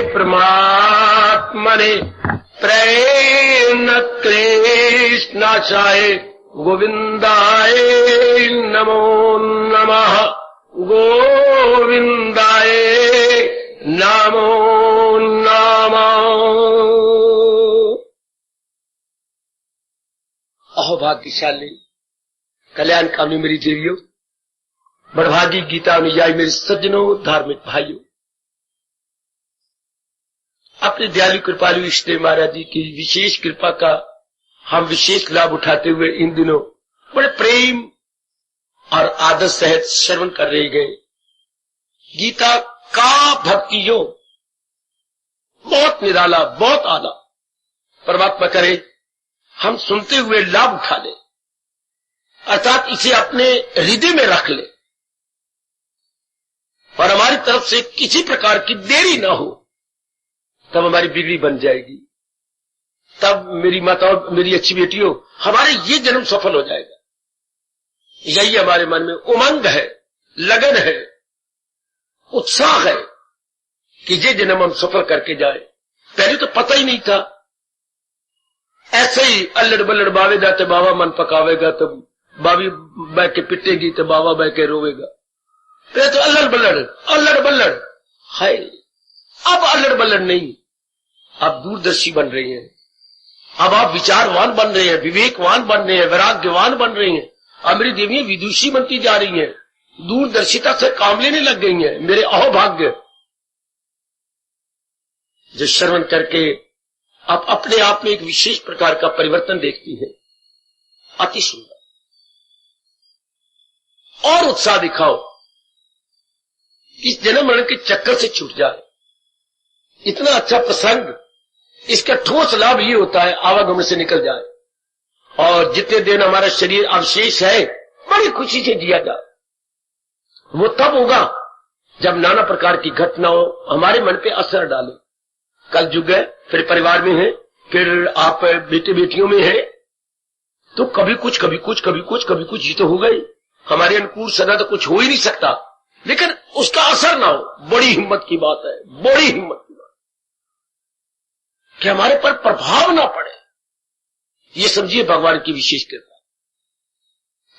परमात्मने प्रेम कृष्णाचाय गोविंदाय नमो नमः गोविंदाय नमो नमः। अहो भाग्यशाली कल्याण कामनी मेरी देवियों, बड़भागी गीता अनुयायी मेरे सज्जनों, धार्मिक भाइयों, अपने दयालु कृपालु इष्टदेव महाराज जी की विशेष कृपा का हम विशेष लाभ उठाते हुए इन दिनों बड़े प्रेम और आदर सहित श्रवण कर रहे गए गीता का भक्ति योग। बहुत निराला, बहुत आला। परमात्मा करे हम सुनते हुए लाभ उठा ले, अर्थात इसे अपने हृदय में रख ले और हमारी तरफ से किसी प्रकार की देरी ना हो, तब हमारी बिगड़ी बन जाएगी। तब मेरी माताओं, मेरी अच्छी बेटियों, हमारे ये जन्म सफल हो जाएगा। यही हमारे मन में उमंग है, लगन है, उत्साह है कि ये जन्म हम सफल करके जाए। पहले तो पता ही नहीं था, ऐसे ही अल्लड़ बल्लड़ बावेगा तो बाबा मन पकावेगा, तो बाबी बह के पिटेगी तो बाबा बह के रोवेगा। पहले तो अल्लड़ बल्लड़ है। अब अल्लड़ बल्लड़ नहीं, आप दूरदर्शी बन रही हैं, अब आप विचारवान बन रहे हैं, विवेकवान बन रहे हैं, वैराग्यवान बन रही हैं। अब मेरी देवियां विदुषी बनती जा रही हैं, दूरदर्शिता से काम लेने लग गई हैं। मेरे अहोभाग्य जो श्रवण करके आप अपने आप में एक विशेष प्रकार का परिवर्तन देखती है, अति सुंदर। और उत्साह दिखाओ, इस जन्म मरण के चक्कर से छूट जाए। इतना अच्छा प्रसंग, इसका ठोस लाभ ये होता है आवागमन से निकल जाए और जितने दिन हमारा शरीर अवशेष है बड़ी खुशी से जिया जाए। वो तब होगा जब नाना प्रकार की घटनाओं हमारे मन पे असर डाले। कल युग है, फिर परिवार में है, फिर आप बेटे बेटियों में है, तो कभी कुछ कभी कुछ कभी कुछ कभी कुछ ये तो हो गई। हमारे अनुकूल सदा तो कुछ हो ही नहीं सकता, लेकिन उसका असर ना हो, बड़ी हिम्मत की बात है, बड़ी हिम्मत की बात कि हमारे पर प्रभाव ना पड़े। ये समझिए भगवान की विशेष कृपा।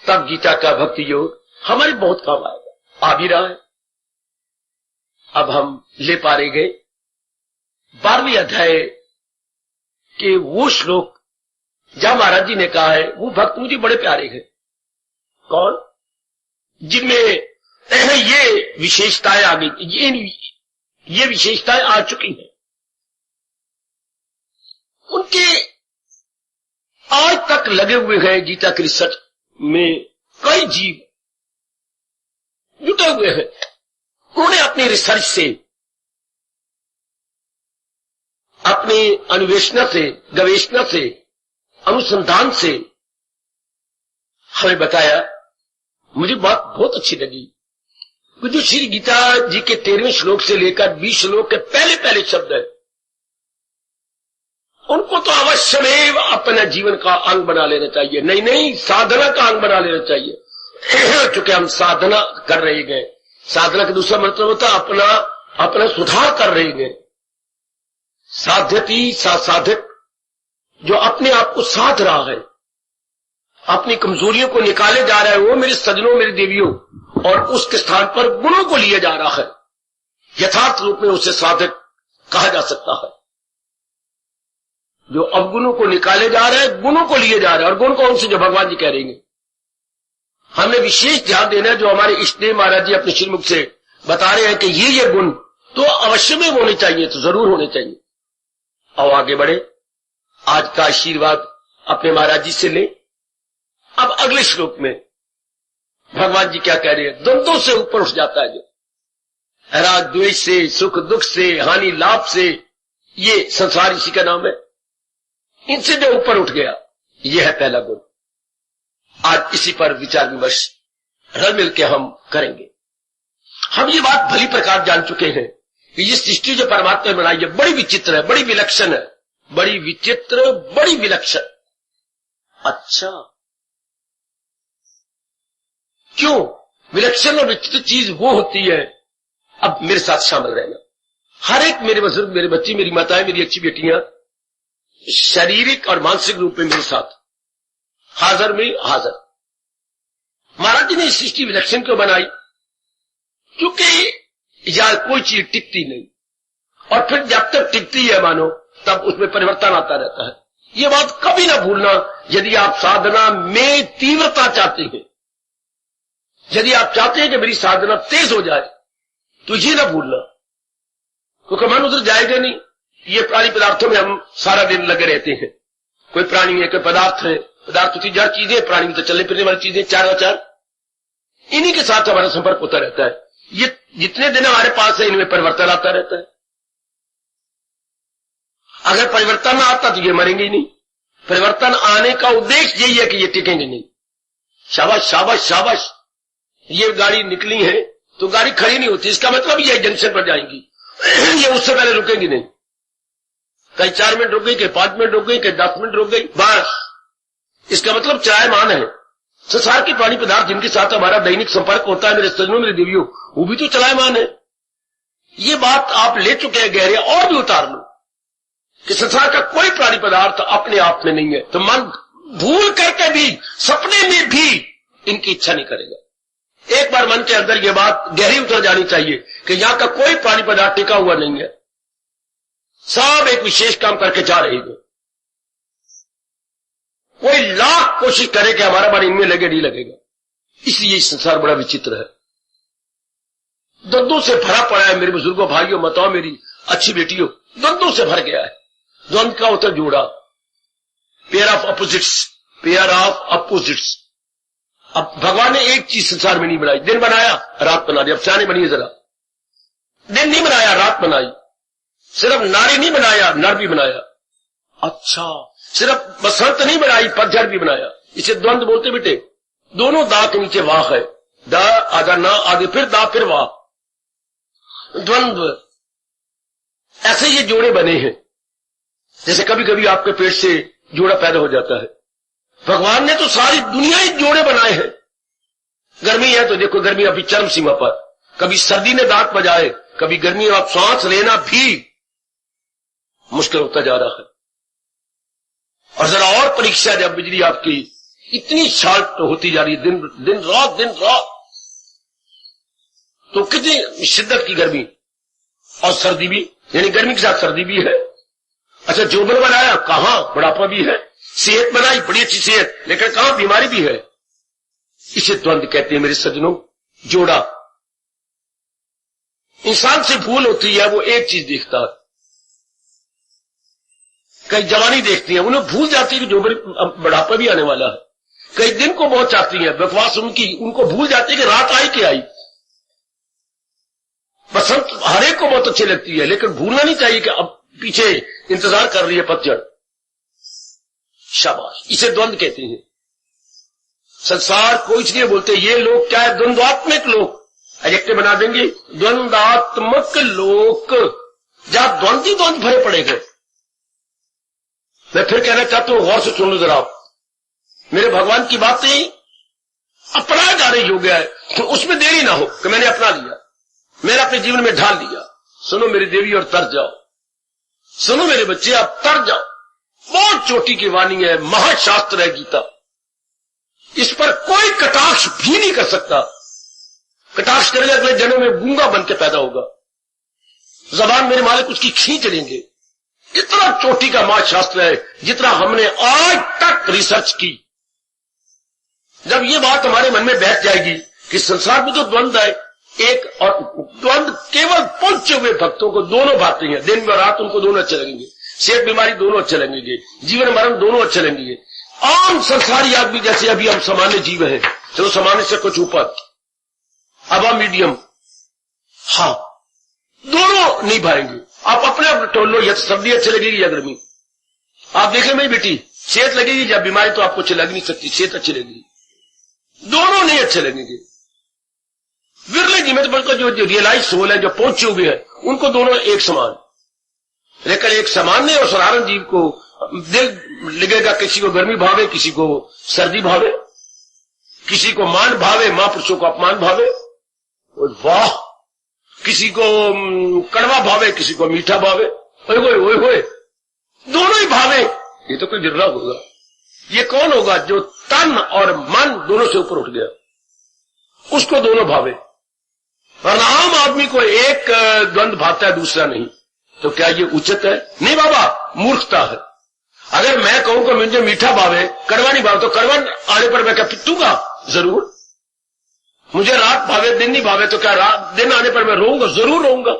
तब गीता का भक्ति योग हमारे बहुत काम आएगा, आ भी रहा है। अब हम ले पा रहे गए 12वें अध्याय के वो श्लोक जहां महाराज जी ने कहा है वो भक्त मुझे बड़े प्यारे हैं। कौन? जिनमें ये विशेषताएं आ गई, ये विशेषताएं आ चुकी हैं। उनके आज तक लगे हुए हैं गीता की रिसर्च में, कई जीव जुटे हुए हैं। उन्होंने अपनी रिसर्च से, अपनी अन्वेषणा से, गवेषणा से, अनुसंधान से हमें बताया। मुझे बात बहुत अच्छी लगी। जो श्री गीता जी के 13वें श्लोक से लेकर 20 श्लोक के पहले पहले शब्द है, उनको तो अवश्यमेव अपने जीवन का अंग बना लेना चाहिए। नहीं, साधना का अंग बना लेना चाहिए। चूंकि हम साधना कर रहे गए, साधना का दूसरा मतलब होता है अपना सुधार कर रहे गए। साध्यति साधक, जो अपने आप को साध रहा है, अपनी कमजोरियों को निकाले जा रहा है, वो मेरे सज्जनों, मेरी देवियों, और उसके स्थान पर गुणों को लिए जा रहा है। यथार्थ रूप में उसे साधक कहा जा सकता है। जो अवगुणों को निकाले जा रहा है, गुणों को लिए जा रहा है। और गुण कौन से? जो भगवान जी कह रहे हैं। हमें विशेष ध्यान देना है, जो हमारे इष्टदेव महाराज जी अपने श्रीमुख से बता रहे हैं कि ये गुण तो अवश्य में होने चाहिए, तो जरूर होने चाहिए। और आगे बढ़े, आज का आशीर्वाद अपने महाराज जी से ले। अब अगले श्लोक में भगवान जी क्या कह रहे हैं? द्वंद्वों से ऊपर उठ जाता है, जो राग द्वेष से, सुख दुख से, हानि लाभ से, ये संसार इसी का नाम है। इनसे जो ऊपर उठ गया, ये है पहला गुण। आज इसी पर विचार विमर्श रल मिल के हम करेंगे। हम ये बात भली प्रकार जान चुके हैं कि ये सृष्टि जो परमात्मा ने बनाई है बड़ी विचित्र है, बड़ी विलक्षण है, बड़ी विचित्र, बड़ी विलक्षण। अच्छा, क्यों? विलक्षण और विचित्र चीज वो होती है, अब मेरे साथ शामिल रहना, हर एक मेरे बुजुर्ग, मेरे बच्चे, मेरी माताएं, मेरी अच्छी बेटियां शारीरिक और मानसिक रूप में मेरे साथ हाजिर में हाजिर। महाराज जी ने सृष्टि विलक्षण क्यों बनाई? क्योंकि यार कोई चीज टिकती नहीं, और फिर जब तक टिकती है मानो तब उसमें परिवर्तन आता रहता है। ये बात कभी ना भूलना। यदि आप साधना में तीव्रता चाहते हैं, यदि आप चाहते हैं कि मेरी साधना तेज हो जाए, तो ये ना भूलना, क्योंकि मन उधर जाएगा नहीं। ये प्राणी पदार्थों में हम सारा दिन लगे रहते हैं। कोई प्राणी है, कोई पदार्थ है, पदार्थ होती जड़ चीजें, प्राणी में तो चलने फिरने वाली चीजें, चार आचार, इन्हीं के साथ हमारा संपर्क होता रहता है। ये जितने दिन हमारे पास है, इनमें परिवर्तन आता रहता है। अगर परिवर्तन ना आता तो ये मरेंगे ही नहीं। परिवर्तन आने का उद्देश्य यही है कि ये टिकेंगे नहीं। शाबाश शाबाश शाबाश। ये गाड़ी निकली है तो गाड़ी खड़ी नहीं होती, इसका मतलब ये जंक्शन पर जाएंगी, ये उससे पहले रुकेंगी नहीं। कहीं 4 मिनट रुक गई, कहीं 5 मिनट रुक गई, कहीं 10 मिनट रुक गई, बस इसका मतलब चलायमान है। संसार के प्राणी पदार्थ जिनके साथ हमारा दैनिक संपर्क होता है, मेरे सज्जनों, मेरे देवियों, वो भी तो चलायमान है। ये बात आप ले चुके हैं गहरे, और भी उतार लो कि संसार का कोई प्राणी पदार्थ अपने आप में नहीं है। तो मन भूल करके भी, सपने में भी इनकी इच्छा नहीं करेगा। एक बार मन के अंदर यह बात गहरी उतर जानी चाहिए कि यहां का कोई प्राणी पदार्थ टिका हुआ नहीं है, सब एक विशेष काम करके जा रहे हैं। कोई लाख कोशिश करे कि हमारा मन इनमें लगे, नहीं लगेगा। इसलिए संसार बड़ा विचित्र है, द्वंद्वों से भरा पड़ा है। मेरे बुजुर्गों, भाइयों, माताओं, मेरी अच्छी बेटियों, द्वंद्वों से भर गया है। द्वंद्व का उत्तर जोड़ा, pair of opposites, pair of opposites. अब भगवान ने एक चीज संसार में नहीं बनाई, दिन बनाया, रात बना दी। अब सियाने बनिए जरा, दिन नहीं बनाया, रात बनाई। सिर्फ नारी नहीं बनाया, नर भी बनाया। अच्छा, सिर्फ बसंत नहीं बनाई, पतझड़ भी बनाया। इसे द्वंद्व बोलते बेटे। दोनों दा के नीचे वाह है, द आधा ना, आगे फिर दा, फिर वाह, द्वंद्व। ऐसे ये जोड़े बने हैं। जैसे कभी कभी आपके पेट से जोड़ा पैदा हो जाता है। भगवान ने तो सारी दुनिया ही जोड़े बनाए हैं। गर्मी है तो देखो, गर्मी अभी चरम सीमा पर, कभी सर्दी ने दांत बजाए, कभी गर्मी, और सांस लेना भी मुश्किल होता जा रहा है। और जरा और परीक्षा, जब बिजली आपकी इतनी शार्प होती जा रही है, दिन रात, तो कितनी शिद्दत की गर्मी, और सर्दी भी, यानी गर्मी के साथ सर्दी भी है। अच्छा, जोबन बनाया, कहां बुढ़ापा भी है। सेहत बनाई, बड़ी अच्छी सेहत, लेकिन कहां बीमारी भी है। इसे द्वंद्व कहते हैं मेरे सज्जनों, जोड़ा। इंसान से भूल होती है, वो एक चीज देखता है। कई जवानी देखती है, उन्हें भूल जाती है कि जोबन बुढ़ापा भी आने वाला है। कई दिन को बहुत चाहती है, बकवास उनको भूल जाती है कि रात आई कि आई। बसंत हर एक को बहुत अच्छी लगती है, लेकिन भूलना नहीं चाहिए कि अब पीछे इंतजार कर रही है पतझड़। शाबाश, इसे द्वंद्व कहते हैं। संसार को इसलिए बोलते हैं, ये लोग क्या है, द्वंद्वात्मक लोग। एडजेक्टिव बना देंगे, द्वंद्वात्मक लोक, जहां द्वंद्व ही द्वंद्व भरे पड़े गए। मैं फिर कहना चाहता हूं, गौर से सुन लो जरा आप। मेरे भगवान की बातें अपनाया जा रही हो गया है, तो उसमें देरी ना हो कि मैंने अपना लिया, मैंने अपने जीवन में ढाल लिया। सुनो मेरी देवी और तर जाओ, सुनो मेरे बच्चे, आप तर जाओ। बहुत चोटी की वाणी है, महाशास्त्र है गीता। इस पर कोई कटाक्ष भी नहीं कर सकता। कटाक्ष करेगा अगले जन्म में गूंगा बन के पैदा होगा। जबान मेरे मालिक उसकी खींच लेंगे। इतना चोटी का महाशास्त्र है, जितना हमने आज तक रिसर्च की। जब ये बात हमारे मन में बैठ जाएगी कि संसार में तो द्वंद्व है, एक और द्वंद्व केवल पहुंचे हुए भक्तों को दोनों भाते हैं, दिन में रात उनको दोनों अच्छे लगेंगे, सेहत बीमारी दोनों अच्छे लगेंगे, जीवन मरण दोनों अच्छे लगेंगे। आम संसारी आदमी जैसे अभी हम सामान्य जीव हैं, चलो सामान्य से कुछ ऊपर, अब हम मीडियम, हाँ, दोनों नहीं भाएंगे। आप अपने आप टोल लो, या सर्दी अच्छी लगेगी या गर्मी। आप देखें मेरी बेटी, सेहत लगेगी या बीमारी, तो आपको अच्छी लग नहीं सकती, सेहत अच्छी लगेगी, दोनों नहीं अच्छे लगेंगे। विरले जी में तो बल्कि जो रियलाइज सोल है, जो पहुंचे हुए हैं, उनको दोनों एक समान। लेकिन एक समान नहीं, और साधारण जीव को दिल लगेगा, किसी को गर्मी भावे, किसी को सर्दी भावे, किसी को मान भावे, महापुरुषों को अपमान भावे। और वाह, किसी को कड़वा भावे, किसी को मीठा भावे, ओए होए दोनों ही भावे, ये तो कोई बिरला होगा। ये कौन होगा जो तन और मन दोनों से ऊपर उठ गया, उसको दोनों भावे। और आम आदमी को एक द्वंद भाता है, दूसरा नहीं, तो क्या ये उचित है? नहीं बाबा, मूर्खता है। अगर मैं कहूं कि मुझे मीठा भावे, कड़वा नहीं भावे, तो कड़वा आने पर मैं क्या पिटूंगा? जरूर। मुझे रात भावे, दिन नहीं भावे, तो क्या रात दिन आने पर मैं रोऊंगा? जरूर रोऊंगा।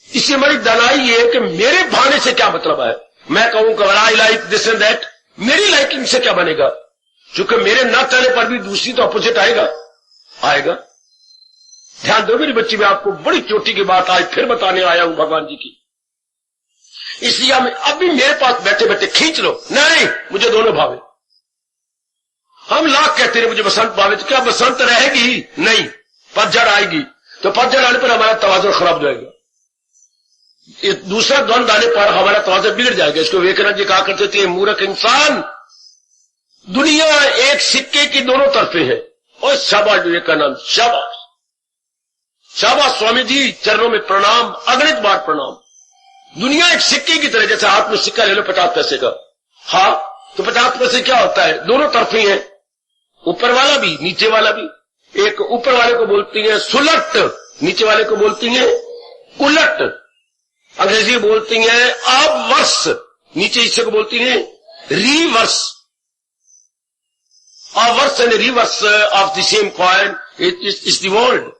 इससे हमारी दनाई ये है कि मेरे भाने से क्या मतलब है। मैं कहूं कि I like this and that, मेरी लाइकिंग से क्या बनेगा? क्योंकि मेरे न चलने पर भी दूसरी तो अपोजिट आएगा। ध्यान दो मेरी बच्ची, मैं आपको बड़ी चोटी की बात आज फिर बताने आया हूं भगवान जी की। इसलिए अभी मेरे पास बैठे बैठे खींच लो, नहीं मुझे दोनों भावे। हम लाख कहते हैं मुझे बसंत भावे, तो क्या बसंत रहेगी? नहीं, पतझड़ आएगी। तो पतझड़ आने पर हमारा तवाज़ुन खराब हो जाएगा। दूसरा द्वंद आने पर हमारा तवाज़ुन बिगड़ जाएगा। इसको विवेकानंद जी कहा करते थे, मूर्ख इंसान, दुनिया एक सिक्के की दोनों तरफे है। और शाबाश विवेकानंद, शाबाश शाबाश स्वामी जी, चरणों में प्रणाम, अगणित बार प्रणाम। दुनिया एक सिक्के की तरह, जैसे हाथ में सिक्का ले लो 50 पैसे का, हाँ तो 50 पैसे क्या होता है? दोनों तरफे हैं, ऊपर वाला भी नीचे वाला भी। एक ऊपर वाले को बोलती है सुलट, नीचे वाले को बोलती है उलट। अंग्रेजी बोलती है अवर्स, नीचे हिस्से को बोलती है reverse. Obverse and reverse of the same coin is the world.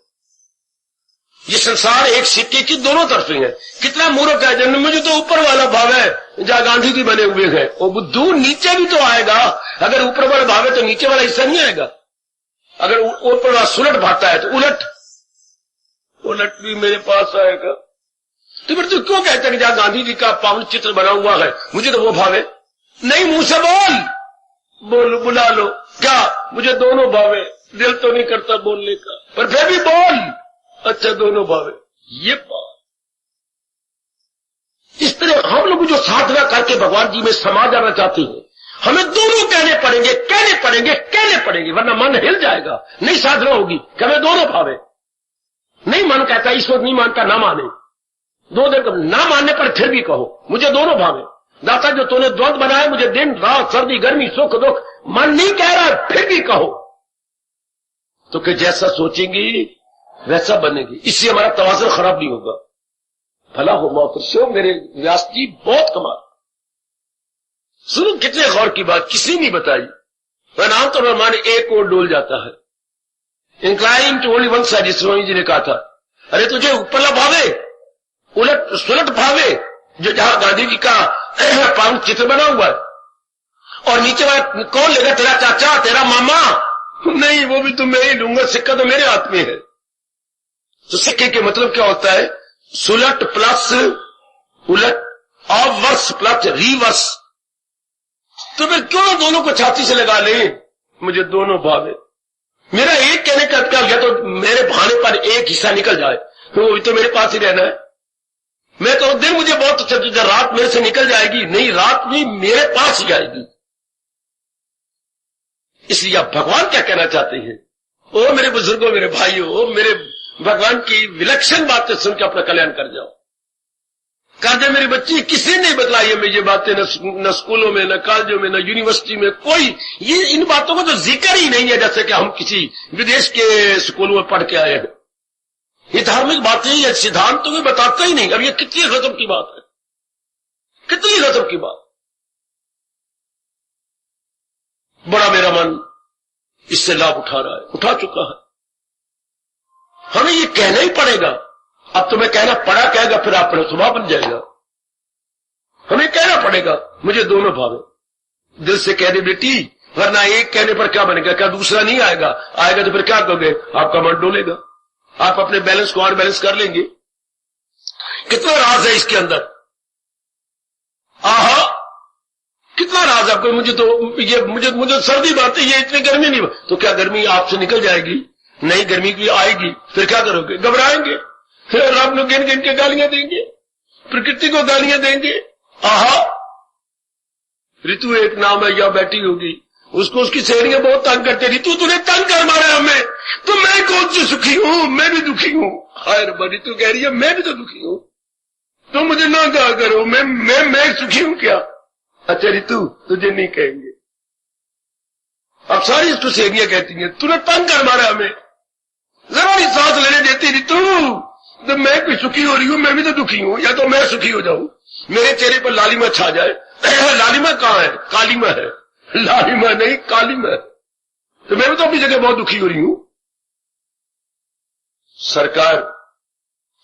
ये संसार एक सिक्के की दोनों तरफे है। कितना मूर्ख है जन्म, मुझे तो ऊपर वाला भाव है जहां गांधी जी बने हुए हैं। वो बुद्धू नीचे भी तो आएगा। अगर ऊपर वाला भाव है तो नीचे वाला हिस्सा नहीं आएगा। अगर ऊपर वाला सुलट भाता है तो उलट भी मेरे पास आएगा। तो फिर तू क्यों कहता है कि जहां गांधी जी का पावन चित्र बना हुआ है मुझे तो वो भावे? नहीं, मुंह से बोल, बुला लो। क्या मुझे दोनों भावे? दिल तो नहीं करता बोलने का, पर फिर भी बोल। अच्छा दोनों भावे, ये बात। इस तरह हम लोग जो साधना करके भगवान जी में समा जाना चाहते हैं, हमें दोनों कहने पड़ेंगे, वरना मन हिल जाएगा। नहीं साधना होगी कि हमें दोनों भावे। नहीं मन कहता, ईश्वर नहीं मानता, ना माने। 2 दिन ना मानने पर फिर भी कहो मुझे दोनों भावे। दाता जो तूने द्वंद बनाया, मुझे दिन रात, सर्दी गर्मी, सुख दुख, मन नहीं कह रहा फिर भी कहो, तो कि जैसा सोचेंगी वैसा बनेगी। इससे हमारा तवाज़ुन खराब नहीं होगा। भला हो मोहतरम, मेरे व्यास जी बहुत कमाल। सुनो कितने गौर की बात, किसी नहीं बताई। वह आमतौर पर माने एक और डोल जाता है, incline to only one side. स्वामी जी ने कहा था, अरे तुझे ऊपरला भावे, उलट सुलट भावे, जो जहां गांधी जी का पावन चित्र बना हुआ है, और नीचे वाला कौन लेगा? तेरा चाचा, तेरा मामा? नहीं, वो भी तो मैं ही लूंगा, सिक्का तो मेरे हाथ में है। तो सिक्के के मतलब क्या होता है? सुलट प्लस उलट, अवर्स प्लस रिवर्स। तो मैं क्यों दोनों को छाती से लगा ले? मुझे दोनों भावे। मेरा एक कहने का क्या, या तो मेरे भाने पर एक हिस्सा निकल जाए, तो वो भी तो मेरे पास ही रहना है। मैं तो दिन मुझे बहुत अच्छा, जब रात मेरे से निकल जाएगी, नहीं रात भी मेरे पास ही आएगी। इसलिए आप भगवान क्या कहना चाहते हैं? ओ मेरे बुजुर्गों, मेरे भाइयों, ओ मेरे भगवान की विलक्षण बातें सुन के अपना कल्याण कर जाओ। कर दे मेरी बच्ची, किसी ने बतलाई हमें ये बातें, न स्कूलों में, न कॉलेजों में, न यूनिवर्सिटी में, कोई ये इन बातों का तो जिक्र ही नहीं है, जैसे कि हम किसी विदेश के स्कूलों में पढ़ के आए हैं। ये धार्मिक बातें, ये सिद्धांत तो बताता ही नहीं। अब ये कितनी गजब की बात है, कितनी गजब की बात। बड़ा मेरा मन इससे लाभ उठा रहा है, उठा चुका है। हमें ये कहना ही पड़ेगा। अब तुम्हें कहना पड़ा कहेगा, फिर आप स्वभाव बन जाएगा। हमें कहना पड़ेगा मुझे दोनों भावे। दिल से कह दे बेटी, वरना एक कहने पर क्या बनेगा? क्या दूसरा नहीं आएगा? आएगा तो फिर क्या करोगे? आपका मन डोलेगा, आप अपने बैलेंस को और बैलेंस कर लेंगे। कितना राज है इसके अंदर, आहा कितना राज है आपको। मुझे सर्दी बातें, ये इतनी गर्मी नहीं, तो क्या गर्मी आपसे निकल जाएगी? नहीं, गर्मी की आएगी, फिर क्या करोगे? घबराएंगे, फिर आप लोग गिन गिन के गालियां देंगे, प्रकृति को गालियां देंगे। आहा ऋतु एक नाम है, या बैठी होगी, उसको उसकी सहेलियां बहुत तंग करते, ऋतु तूने तंग कर मारा हमें, तो मैं कौन सी सुखी हूं, मैं भी दुखी हूं। खैर बड़ी तू कह रही है मैं भी तो दुखी हूं, तुम मुझे ना कहा करो मैं सुखी हूं क्या? अच्छा रितु तुझे नहीं कहेंगे। अब सारी उसको सहेलियां कहती हैं तूने तंग कर मारा हमें, जरा नहीं सांस लेने देती रितु, तो मैं भी सुखी हो रही हूं, मैं भी तो दुखी हूं, या तो मैं सुखी हो जाऊं, मेरे चेहरे पर लालिमा छा जाए। लालिमा कहां है? कालीमा है, लालिमा नहीं कालीमा है, तो मैं भी तो अपनी जगह बहुत दुखी हो रही हूं। सरकार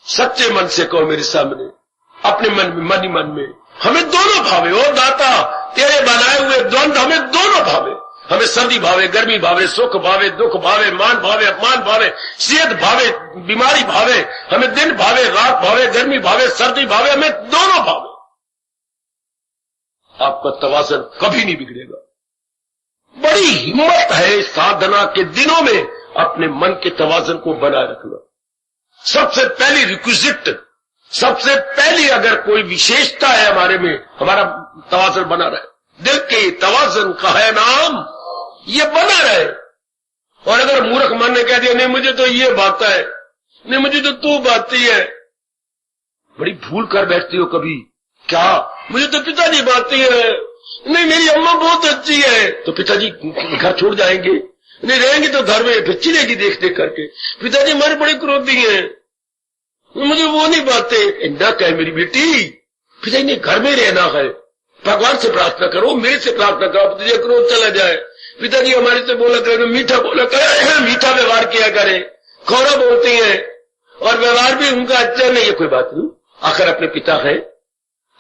सच्चे मन से कहो मेरे सामने, अपने मन में मन ही मन में हमें दोनों भावे, ओ दाता तेरे बनाए हुए द्वंद हमें दोनों भावे, हमें सर्दी भावे गर्मी भावे, सुख भावे दुख भावे, मान भावे अपमान भावे, सेहत भावे बीमारी भावे, हमें दिन भावे रात भावे, गर्मी भावे सर्दी भावे, हमें दोनों भावे। आपका तवाज़ुन कभी नहीं बिगड़ेगा। बड़ी हिम्मत है साधना के दिनों में अपने मन के तवाज़ुन को बनाए रखना। सबसे पहली रिक्विजिट, सबसे पहली अगर कोई विशेषता है हमारे में, हमारा तवाज़ुन बना रहे, दिल के तवाज़ुन का है नाम, ये बना रहे। और अगर मूर्ख मन ने कह दिया नहीं मुझे तो ये बात है, नहीं मुझे तो तू बातती है, बड़ी भूल कर बैठती हो कभी। क्या? मुझे तो पिताजी बातती है, नहीं मेरी अम्मा बहुत अच्छी है, तो पिताजी घर छोड़ जाएंगे, नहीं रहेंगे तो घर में फिर चिलेगी देख देख करके, पिताजी हमारे बड़े क्रोधी हैं, मुझे वो नहीं बातें। ना कहे मेरी बेटी, पिताजी ने घर में रहना है, भगवान से प्रार्थना करो, मेरे से प्रार्थना करो, तुझे क्रोध चला जाए। पिताजी हमारे से बोला करे, मीठा बोला करे, मीठा व्यवहार किया करे, खौरा बोलते हैं और व्यवहार भी उनका अच्छा नहीं है, कोई बात नहीं, आखिर अपने पिता है,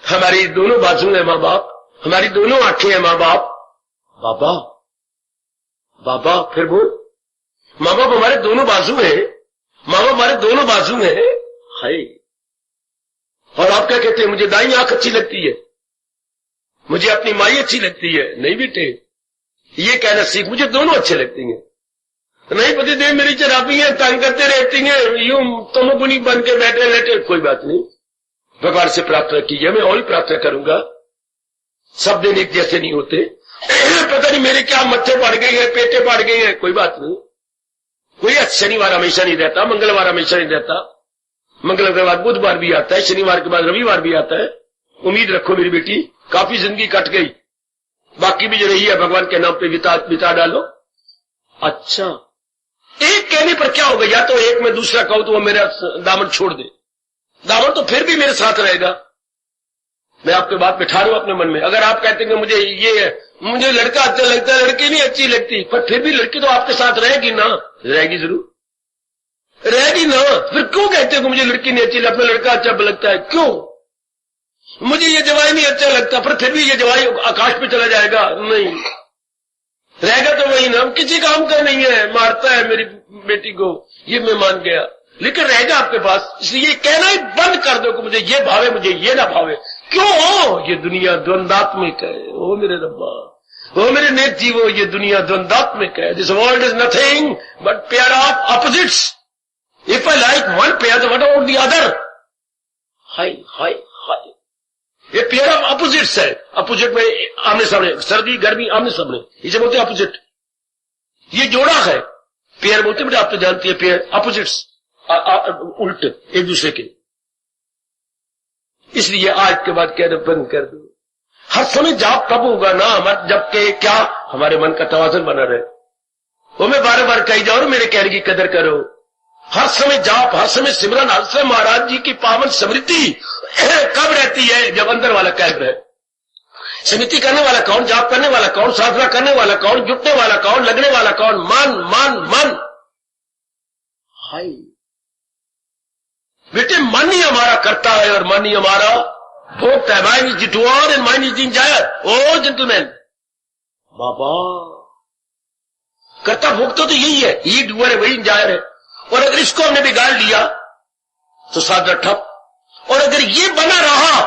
हमारी दोनों बाजू है माँ बाप, हमारी दोनों आंखें हैं माँ बाप। बाबा बाबा फिर बोल, माँ बाप हमारे दोनों बाजू है, माँ बाप हमारे दोनों बाजू है। हाय, और आप क्या कहते हैं मुझे दाई आंख अच्छी लगती है, मुझे अपनी माई अच्छी लगती है? नहीं बेटे, ये कहना सीख, मुझे दोनों अच्छे लगती हैं। नहीं पति देव मेरी चरापी है, तंग करते रहती हैं, यूं तमोगुनी बन के बैठे लेटे, कोई बात नहीं, भगवान से प्रार्थना कीजिए, मैं और ही प्रार्थना करूंगा। सब दिन एक जैसे नहीं होते, पता नहीं मेरे क्या मत्थे पड़ गई है, पेटे पड़ गई है, कोई बात नहीं, कोई शनिवार हमेशा नहीं रहता, मंगलवार हमेशा नहीं रहता, मंगलवार के बाद बुधवार भी आता है, शनिवार के बाद रविवार भी आता है। उम्मीद रखो मेरी बेटी, काफी जिंदगी कट गई, बाकी भी जो रही है भगवान के नाम पे बिता डालो। अच्छा, एक कहने पर क्या होगा, या तो एक में दूसरा कहूं तो वो मेरा दामन छोड़ दे, दामन तो फिर भी मेरे साथ रहेगा। मैं आपके बात बिठा रहा हूं अपने मन में। अगर आप कहते हैं मुझे लड़का अच्छा लगता है, लड़की नहीं अच्छी लगती, पर फिर भी लड़की तो आपके साथ रहेगी ना, रहेगी जरूर रहेगी ना, फिर क्यों कहते हैं मुझे लड़की नहीं अच्छी लगती, अपना लड़का अच्छा लगता है? क्यों? मुझे ये जवाई नहीं अच्छा लगता, पर फिर भी ये जवाई आकाश पे चला जाएगा? नहीं, रहेगा तो वही ना, किसी काम का नहीं है, मारता है मेरी बेटी को, ये मैं मान गया, लेकिन रहेगा आपके पास। इसलिए कहना ही बंद कर दो कि मुझे ये भावे मुझे ये ना भावे। क्यों? ये दुनिया द्वंदात्मिक है। ओ मेरे रब्बा, ओ मेरे नेक जीवो, ये दुनिया द्वंदात्मिक है। This world is nothing but pair of opposites. If I like one pair तो व्हाट अबाउट द अदर? हाय हाय हाय, ये पेयर ऑफ ऑपोजिट्स है। ऑपोजिट में आमने सामने, सर्दी गर्मी आमने सामने, इसे बोलते हैं ऑपोजिट। ये जोड़ा है, पेयर बोलते हैं, आप तो जानती है पेयर, ऑपोजिट्स उल्ट एक दूसरे के। इसलिए आज के बाद कहना बंद कर दो। हर समय जाप तब होगा ना जबकि क्या हमारे मन का तवाज़ुन बना रहे। वो मैं बार बार कही जाऊं, मेरे कहने की कदर करो। हर समय जाप, हर समय सिमरन, हर समय महाराज जी की पावन स्मृति कब रहती है? जब अंदर वाला कैद रहे। स्मृति करने वाला कौन? जाप करने वाला कौन? साधना करने वाला कौन? जुटने वाला कौन? लगने वाला कौन? मन मन मन। हाय बेटे, मन ही हमारा करता है और मन ही हमारा भोगता है। Mind is the doer and mind is enjoyer. O gentleman, बाबा करता भोगता तो यही है, ये डूअर है, वही इंजायर है। और अगर इसको हमने बिगाड़ लिया तो साधना ठप, और अगर ये बना रहा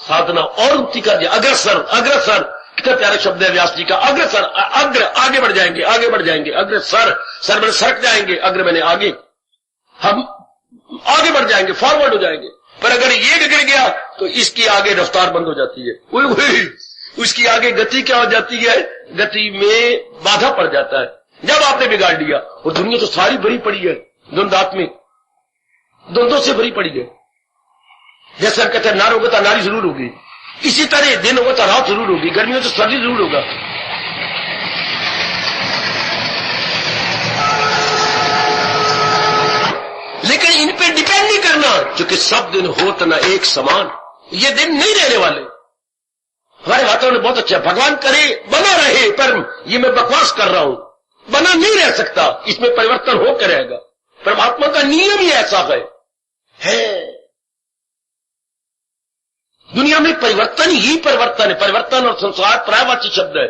साधना और उन्नति कर दिया। अग्रसर, अग्रसर कितना प्यारा शब्द है व्यास जी का। अग्रसर, अग्र, आगे बढ़ जाएंगे, आगे बढ़ जाएंगे। अग्रसर, सर मैंने सरक जाएंगे, अग्र मैंने आगे, हम आगे बढ़ जाएंगे, फॉरवर्ड हो जाएंगे। पर अगर ये बिगड़ गया तो इसकी आगे रफ्तार बंद हो जाती है, उसकी आगे गति क्या हो जाती है? गति में बाधा पड़ जाता है जब आपने बिगाड़ दिया। और दुनिया तो सारी भरी पड़ी है द्वंदात्मिक। द्वंद्वों से भरी पड़ी है। जैसे हम कहते हैं नार होगा तो नारी जरूर होगी, इसी तरह दिन होगा तो रात जरूर होगी, गर्मी हो तो सर्दी जरूर होगा। लेकिन इन पे डिपेंड नहीं करना, क्योंकि सब दिन होत ना एक समान, ये दिन नहीं रहने वाले। हमारे वातावरण बहुत अच्छा है, भगवान करे बना रहे, पर ये मैं बकवास कर रहा हूं, बना नहीं रह सकता, इसमें परिवर्तन होकर रहेगा। परमात्मा का नियम ही ऐसा है। दुनिया में परिवर्तन ही परिवर्तन है। परिवर्तन और संसार पर्यायवाची शब्द है।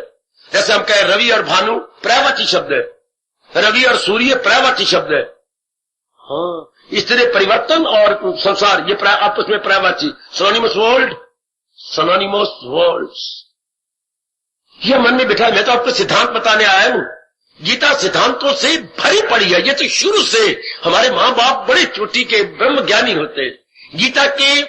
जैसे हम कहें रवि और भानु पर्यायवाची शब्द है, रवि और सूर्य पर्यायवाची शब्द है। हाँ, इस तरह परिवर्तन और संसार ये आपस में पर्यायवाची, सिनोनिमस वर्ड्स। यह मन में बिठा। मैं तो आपको सिद्धांत बताने आया हूं। गीता सिद्धांतों से भरी पड़ी है। ये तो शुरू से हमारे माँ बाप बड़े चोटी के ब्रह्म ज्ञानी होते, गीता के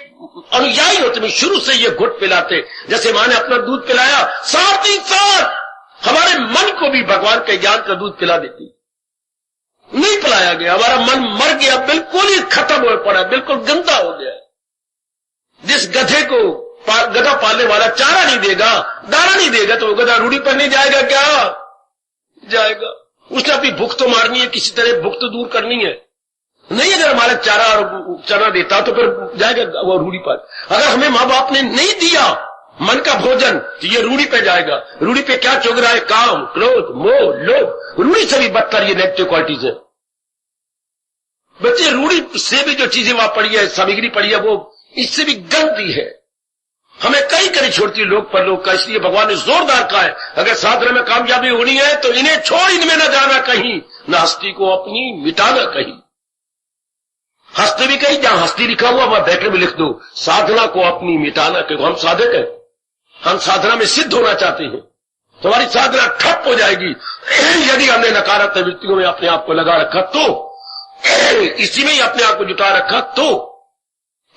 अनुयायी होते हैं, शुरू से ये घुट पिलाते। जैसे माँ ने अपना दूध पिलाया, साथ ही साथ हमारे मन को भी भगवान के ज्ञान का दूध पिला देती। नहीं पिलाया गया, हमारा मन मर गया, बिल्कुल ही खत्म हो पड़ा, बिल्कुल गंदा हो गया। जिस गधे को गधा पालने वाला चारा नहीं देगा, दाना नहीं देगा, तो वो गधा रूढ़ी पर नहीं जाएगा क्या? जाएगा। उसने अपनी भूख तो मारनी है, किसी तरह भूख तो दूर करनी है। नहीं, अगर हमारा चारा और चना देता तो फिर जाएगा वो रूढ़ी पर। अगर हमें माँ बाप ने नहीं दिया मन का भोजन, तो ये रूढ़ी पे जाएगा। रूढ़ी पे क्या चुग रहा है? काम, क्रोध, मोह, लोभ। रूढ़ी से भी बदतर ये नेगेटिव क्वालिटीज है। बच्चे रूढ़ी से भी जो चीजें वहां पड़ी है, सामग्री पड़ी है, वो इससे भी गंदी है, हमें कई करी छोड़ती है लोग पर लोग का। इसलिए भगवान ने जोरदार कहा है, अगर साधना में कामयाबी होनी है तो इन्हें छोड़, इनमें न जाना कहीं, न हस्ती को अपनी मिटाना कहीं। हस्ती भी कहीं, जहां हस्ती लिखा हुआ वहां बैठे में लिख दो, साधना को अपनी मिटाना, क्योंकि हम साधक हैं, हम साधना में सिद्ध होना चाहते हैं। तो हमारी साधना ठप हो जाएगी यदि हमने नकारात्मक वृत्तियों में अपने आप को लगा रखा तो, इसी में ही अपने आप को जुटा रखा तो।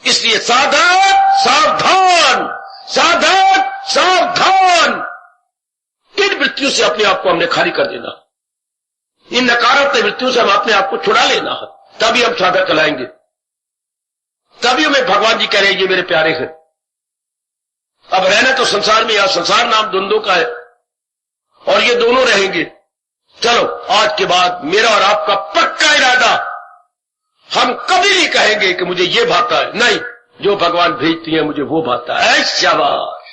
इसलिए साधक सावधान, साधक सावधान, इन वृत्तियों से अपने आप को हमने खाली कर देना, इन नकारात्मक वृत्तियों से हम अपने आप को छुड़ा लेना है, तभी हम साधक कहलाएंगे। तभी हमें भगवान जी कह रहे हैं ये मेरे प्यारे हैं। अब रहना तो संसार में, या संसार नाम द्वंद्वों का है और ये दोनों रहेंगे। चलो, आज के बाद मेरा और आपका पक्का इरादा, हम कभी नहीं कहेंगे कि मुझे ये भाता है, नहीं, जो भगवान भेजती है मुझे वो भाता है। शाबाश,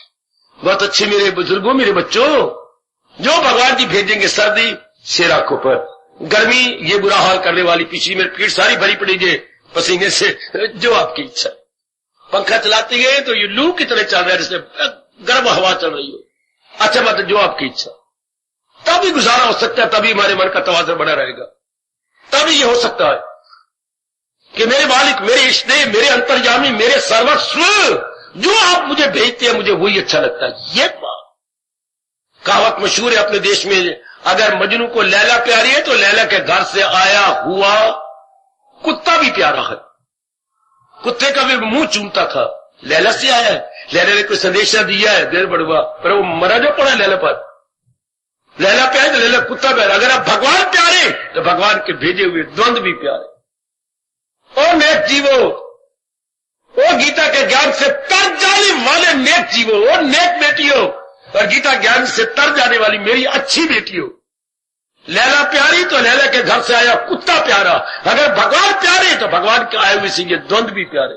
बहुत अच्छे मेरे बुजुर्गों, मेरे बच्चों, जो भगवान जी भेजेंगे, सर्दी सिर आंखों पर, गर्मी ये बुरा हाल करने वाली, पीछे मेरी पीठ सारी भरी पड़ी है पसीने से, जो आपकी इच्छा। पंखा चलाते गए तो ये लू की तरह चल रहा है, जैसे गर्म हवा चल रही हो। अच्छा बात है, जो आपकी इच्छा। तभी गुजारा हो सकता है, तभी हमारे मन का तवाज़ुन बना रहेगा। तभी ये हो सकता है कि मेरे मालिक, मेरे इष्टदेव, मेरे अंतर्यामी, मेरे सर्वस्व, जो आप मुझे भेजते हैं मुझे वही अच्छा लगता है। ये बात कहावत मशहूर है अपने देश में, अगर मजनू को लैला प्यारी है तो लैला के घर से आया हुआ कुत्ता भी प्यारा है। कुत्ते का भी मुंह चूमता था, लैला से आया है, लैला ने कोई संदेशा दिया है, देर बड़वा, पर वो मरा जो पड़ा लैला पर। लैला प्यारे तो लैला कुत्ता प्यारा। अगर आप भगवान प्यारे तो भगवान के भेजे हुए द्वंद्व भी प्यारे। ओ नेक जीवो, ओ गीता के ज्ञान से तर जाने वाले नेक जीवो, ओ नेक बेटियों, और गीता ज्ञान से तर जाने वाली मेरी अच्छी बेटियों। लैला प्यारी तो लैला के घर से आया कुत्ता प्यारा। अगर भगवान प्यारे तो भगवान के आए हुए सिंह द्वंद्व भी प्यारे।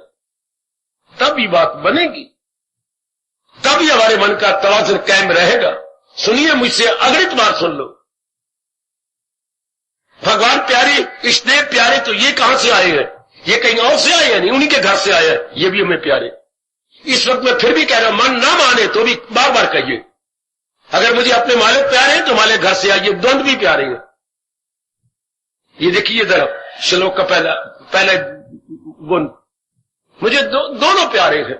तब ये बात बनेगी, तभी हमारे मन का तवाज़ुन कायम रहेगा। सुनिए मुझसे, अगणित बार सुन लो। भगवान प्यारे, इष्टदेव प्यारे, तो ये कहां से आए हैं? ये कहीं और से आए हैं? नहीं, उन्हीं के घर से आए हैं। ये भी हमें प्यारे। इस वक्त मैं फिर भी कह रहा हूं, मन ना माने तो भी बार बार कहिए, अगर मुझे अपने मालिक प्यारे हैं तो मालिक घर से आइए, द्वंद्व भी प्यारे हैं। ये देखिए जरा श्लोक का पहला गुण, मुझे दोनों प्यारे हैं।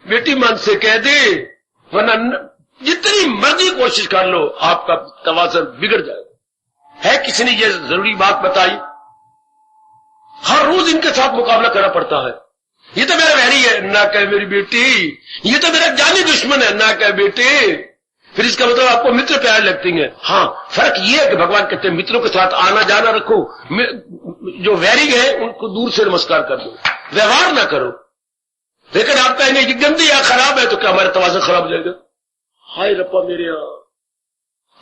बेटी मन से कह दे, वरना जितनी मर्जी कोशिश कर लो आपका तवाज़ुन बिगड़ जाएगा। है किसी ने ये जरूरी बात बताई? हर रोज इनके साथ मुकाबला करना पड़ता है। ये तो मेरा वैरी है, ना कह मेरी बेटी, ये तो मेरा जानी दुश्मन है, ना कह बेटे, फिर इसका मतलब आपको मित्र प्यारे लगती हैं। हाँ, फर्क ये है कि भगवान कहते हैं मित्रों के साथ आना जाना रखो, जो वैरी है उनको दूर से नमस्कार कर दो, व्यवहार ना करो। लेकिन आप कहेंगे कि गंदी या खराब है, तो क्या हमारा तवाज़ुन खराब हो जाएगा? हाय रब्बा मेरे यहाँ,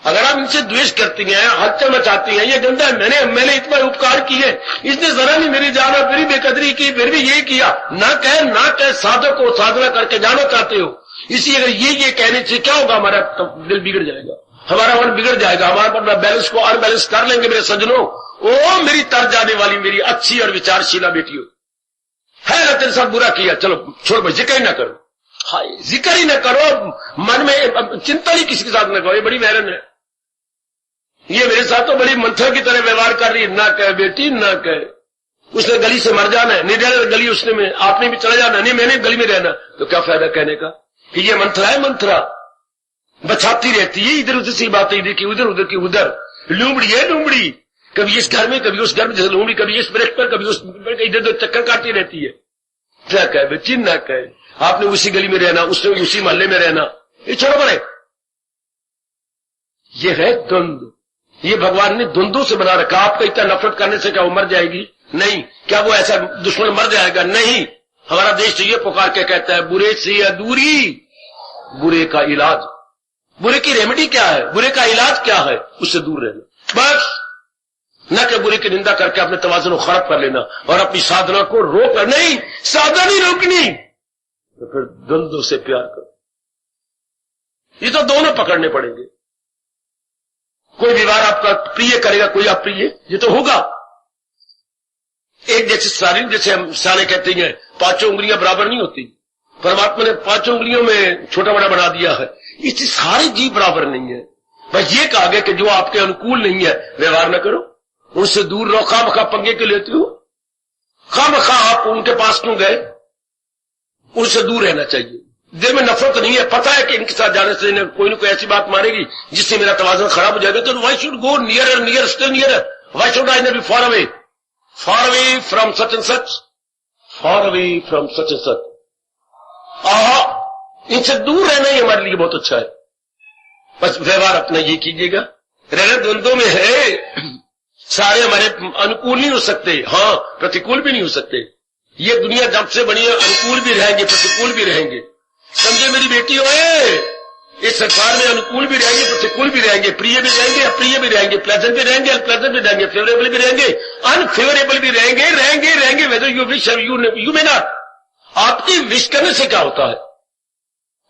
अगर आप इनसे द्वेष करती हैं, हत्या मचाती हैं, ये गंदा है, मैंने इतना उपकार किए, इसने जरा नहीं मेरी जाना, मेरी बेकदरी की, फिर भी ये किया, ना कह साधक को साधना करके जाना चाहते हो, इसी अगर ये कहने से क्या होगा? हमारा दिल बिगड़ जाएगा, हमारा मन बिगड़ जाएगा, हमारा बैलेंस को अनबैलेंस कर लेंगे मेरे सज्जनों। ओ मेरी तर जाने वाली मेरी अच्छी और विचारशीला बेटियों, है ना तेरे साथ बुरा किया, चलो छोड़ भाई, जिक्र ही ना करो, हाय जिक्र ही ना करो, मन में चिंता ही किसी के साथ ना करो, ये बड़ी मेहरन है, ये मेरे साथ तो बड़ी मंथर की तरह व्यवहार कर रही है, ना कहे बेटी ना कहे, उसने गली से मर जाना है, नहीं रहना गली उसने में, आपने भी चला जाना, नहीं मैंने गली में रहना, तो क्या फायदा कहने का कि ये मंथरा है, मंथरा बचाती रहती है, इधर उधर सी बातें, इधर की उधर, उधर की उधर, लूमड़ी है लूमड़ी, कभी इस घर में कभी उस घर में, जैसे लूमड़ी कभी इस वृक्ष पर कभी उस पर, इधर उधर चक्कर काटती रहती है। क्या कहे बेटी ना कहे, आपने उसी गली में रहना, उसने उसी मोहल्ले में रहना, ये छोड़ो बड़े, ये है द्वंद्व, ये भगवान ने द्वंद्वों से बना रखा। आपको इतना नफरत करने से क्या वो मर जाएगी? नहीं। क्या वो ऐसा दुश्मन मर जाएगा? नहीं। हमारा देश तो ये पुकार के कहता है बुरे से दूरी, बुरे का इलाज, बुरे की रेमेडी क्या है, बुरे का इलाज क्या है? उससे दूर रहना बस, न कि बुरे की निंदा करके अपने तवाज़ुन को खराब कर लेना और अपनी साधना को रोक, नहीं साधना नहीं रोकनी, तो फिर द्वंद्व से प्यार करो। ये तो दोनों पकड़ने पड़ेंगे, कोई व्यवहार आपका प्रिय करेगा, कोई अप्रिय, ये तो होगा। एक जैसे शारीरिक, जैसे हम साले कहते हैं पांचों उंगलियां बराबर नहीं होती, परमात्मा ने पांचों उंगलियों में छोटा बड़ा बना दिया है, इससे सारे जीव बराबर नहीं है। बस ये कहा गया कि जो आपके अनुकूल नहीं है व्यवहार न करो, उनसे दूर रहो। खामखा पंगे के लेते हो, खामखा आप उनके पास क्यों गए? उनसे दूर रहना चाहिए। दिल में नफरत नहीं है, पता है कि इनके साथ जाने से कोई ना कोई ऐसी बात मारेगी जिससे मेरा तवाज़ुन खराब हो जाएगा, तो why should go near near still near, why should I be far away from such and such, far away from such and such. इनसे दूर रहना ही हमारे लिए बहुत अच्छा है। बस व्यवहार अपना ये कीजिएगा। रहना द्वंद्वों में है, सारे हमारे अनुकूल नहीं हो सकते, हाँ प्रतिकूल भी नहीं हो सकते। ये दुनिया जब से बनी है अनुकूल भी रहेंगे प्रतिकूल भी रहेंगे, समझे मेरी बेटी होए, इस संसार में अनुकूल भी रहेंगे प्रतिकूल भी रहेंगे, प्रिय भी रहेंगे अप्रिय भी रहेंगे, प्लेजेंट भी रहेंगे अनप्लेजेंट भी रहेंगे, फेवरेबल भी रहेंगे अनफेवरेबल भी रहेंगे whether you wish you may not. आपकी विश करने से क्या होता है?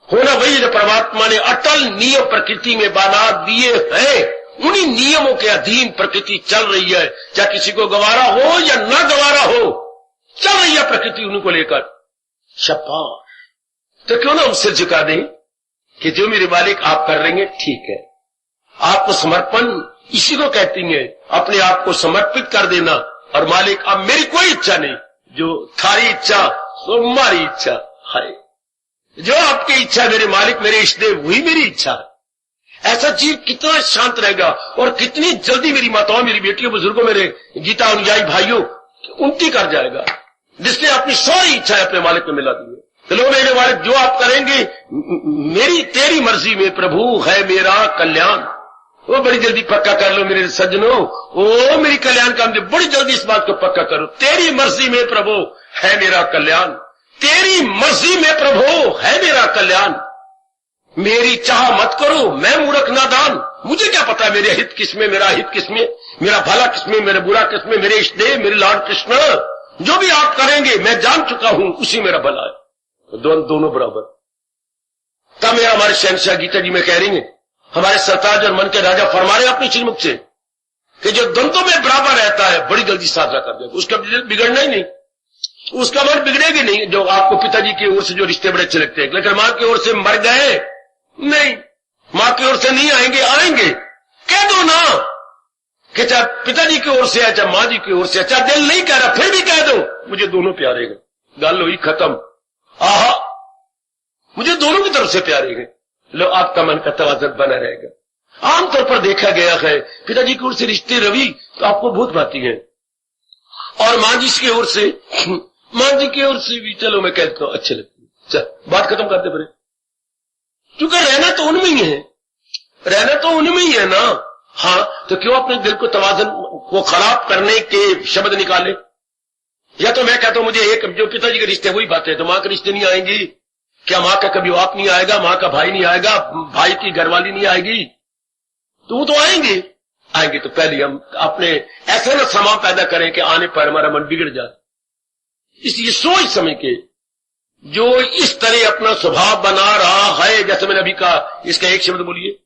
होना वही जो परमात्मा ने अटल नियम प्रकृति में बना दिए हैं, उन्हीं नियमों के अधीन प्रकृति चल रही है, चाहे किसी को गवारा हो या न गवारा हो, चल रही है प्रकृति उन्हीं को लेकर। शाबाश। तो क्यों ना हम सिर झुका दें कि जो मेरे मालिक आप कर रहे हैं ठीक है। आपको समर्पण इसी को कहती है, अपने आप को समर्पित कर देना, और मालिक अब मेरी कोई इच्छा नहीं, जो थारी इच्छा सो हमारी इच्छा है, जो आपकी इच्छा मेरे मालिक मेरे इष्टदेव वही मेरी इच्छा है। ऐसा जीव कितना शांत रहेगा, और कितनी जल्दी मेरी माताओं मेरी बेटियों बुजुर्गों मेरे गीता अनुयायी भाइयों उनकी कर जाएगा, जिसने अपनी सारी इच्छा अपने मालिक में मिला दी है। तो लो मेरे मालिक जो आप करेंगे मेरी तेरी मर्जी में प्रभु है मेरा कल्याण, वो बड़ी जल्दी पक्का कर लो मेरे सज्जनों, ओ मेरी कल्याण काम दे, बड़ी जल्दी इस बात को पक्का करो। तेरी मर्जी में प्रभु है मेरा कल्याण, तेरी मर्जी में प्रभु है मेरा कल्याण, मेरी चाह मत करो, मैं मूर्ख नादान, मुझे क्या पता मेरे हित किसमें, मेरा हित किसमें, मेरा भला किसमें, मेरा बुरा किसमें, मेरे इष्टदेव मेरे लॉर्ड कृष्ण, जो भी आप करेंगे मैं जान चुका हूं उसी मेरा भला है। दोनों बराबर। तब मेरा हमारे शहंशाह गीता जी में कह रही है, हमारे सरताज और मन के राजा फरमा रहे अपनी श्रीमुख से कि जो द्वंद्वों में बराबर रहता है बड़ी जल्दी साधना कर देगा, उसका बिगड़ना ही नहीं, उसका मन बिगड़ेगी नहीं। जो आपको पिताजी की ओर से जो रिश्ते बड़े अच्छे लगते हैं, लेकिन मां की ओर से मर गए नहीं, मां की ओर से नहीं आएंगे, कह दो ना कि चाहे पिताजी की ओर से है चाहे मां जी की ओर से, चाहे दिल नहीं कह रहा फिर भी कह दो मुझे दोनों प्यारे हैं, गल हुई खत्म। आहा, मुझे दोनों की तरफ से प्यारे हैं, लो आपका मन का तवाज़ुन बना रहेगा। आमतौर पर देखा गया है पिताजी की ओर से रिश्ते रवि तो आपको बहुत भाती है, और मां जी की ओर से, मां जी की ओर से भी चलो मैं कहता हूं अच्छे लगते हैं, चल बात खत्म करते पड़े, क्योंकि रहना तो उनमें ही है, रहना तो उनमें ही है ना। हाँ, तो क्यों अपने दिल को तवाज़ुन को खराब करने के शब्द निकाले? या तो मैं कहता हूं मुझे एक जो पिताजी के रिश्ते वही बातें, तो मां के रिश्ते नहीं आएंगी क्या? मां का कभी बाप नहीं आएगा, मां का भाई नहीं आएगा, भाई की घरवाली नहीं आएगी, तो वो तो आएंगे। तो पहले हम अपने ऐसा ना समा पैदा करें कि आने पर हमारा मन बिगड़ जाए। इसलिए सोच समझ के जो इस तरह अपना स्वभाव बना रहा है, जैसे मैंने अभी कहा, इसका एक शब्द बोलिए,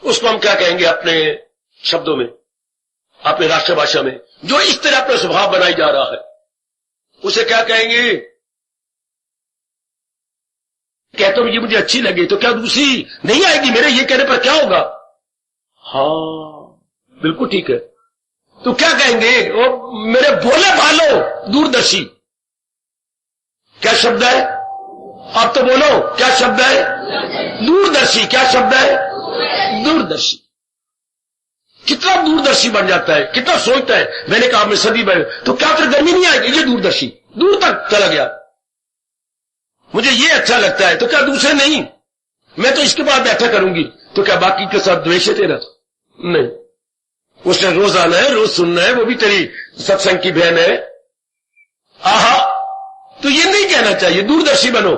उसको हम क्या कहेंगे अपने शब्दों में, अपने राष्ट्रभाषा में? जो इस तरह अपना स्वभाव बनाई जा रहा है उसे क्या कहेंगे? कहता हूं ये मुझे अच्छी लगे, तो क्या दूसरी नहीं आएगी मेरे ये कहने पर? क्या होगा? हाँ, बिल्कुल ठीक है। तो क्या कहेंगे? वो मेरे भोले भालो दूरदर्शी। क्या शब्द है? आप तो बोलो, क्या शब्द है? दूरदर्शी। क्या शब्द है? दूरदर्शी। कितना दूरदर्शी बन जाता है, कितना सोचता है। मैंने कहा मैं सदी में, तो क्या फिर गर्मी नहीं आएगी? ये दूरदर्शी, दूर तक चला गया। मुझे ये अच्छा लगता है, तो क्या दूसरे नहीं? मैं तो इसके बाद बैठा करूंगी, तो क्या बाकी के साथ द्वेष है तेरा? नहीं, उसने रोज आना है, रोज सुनना है, वो भी तेरी सत्संग की बहन है। आहा, तो ये नहीं कहना चाहिए दूरदर्शी बनो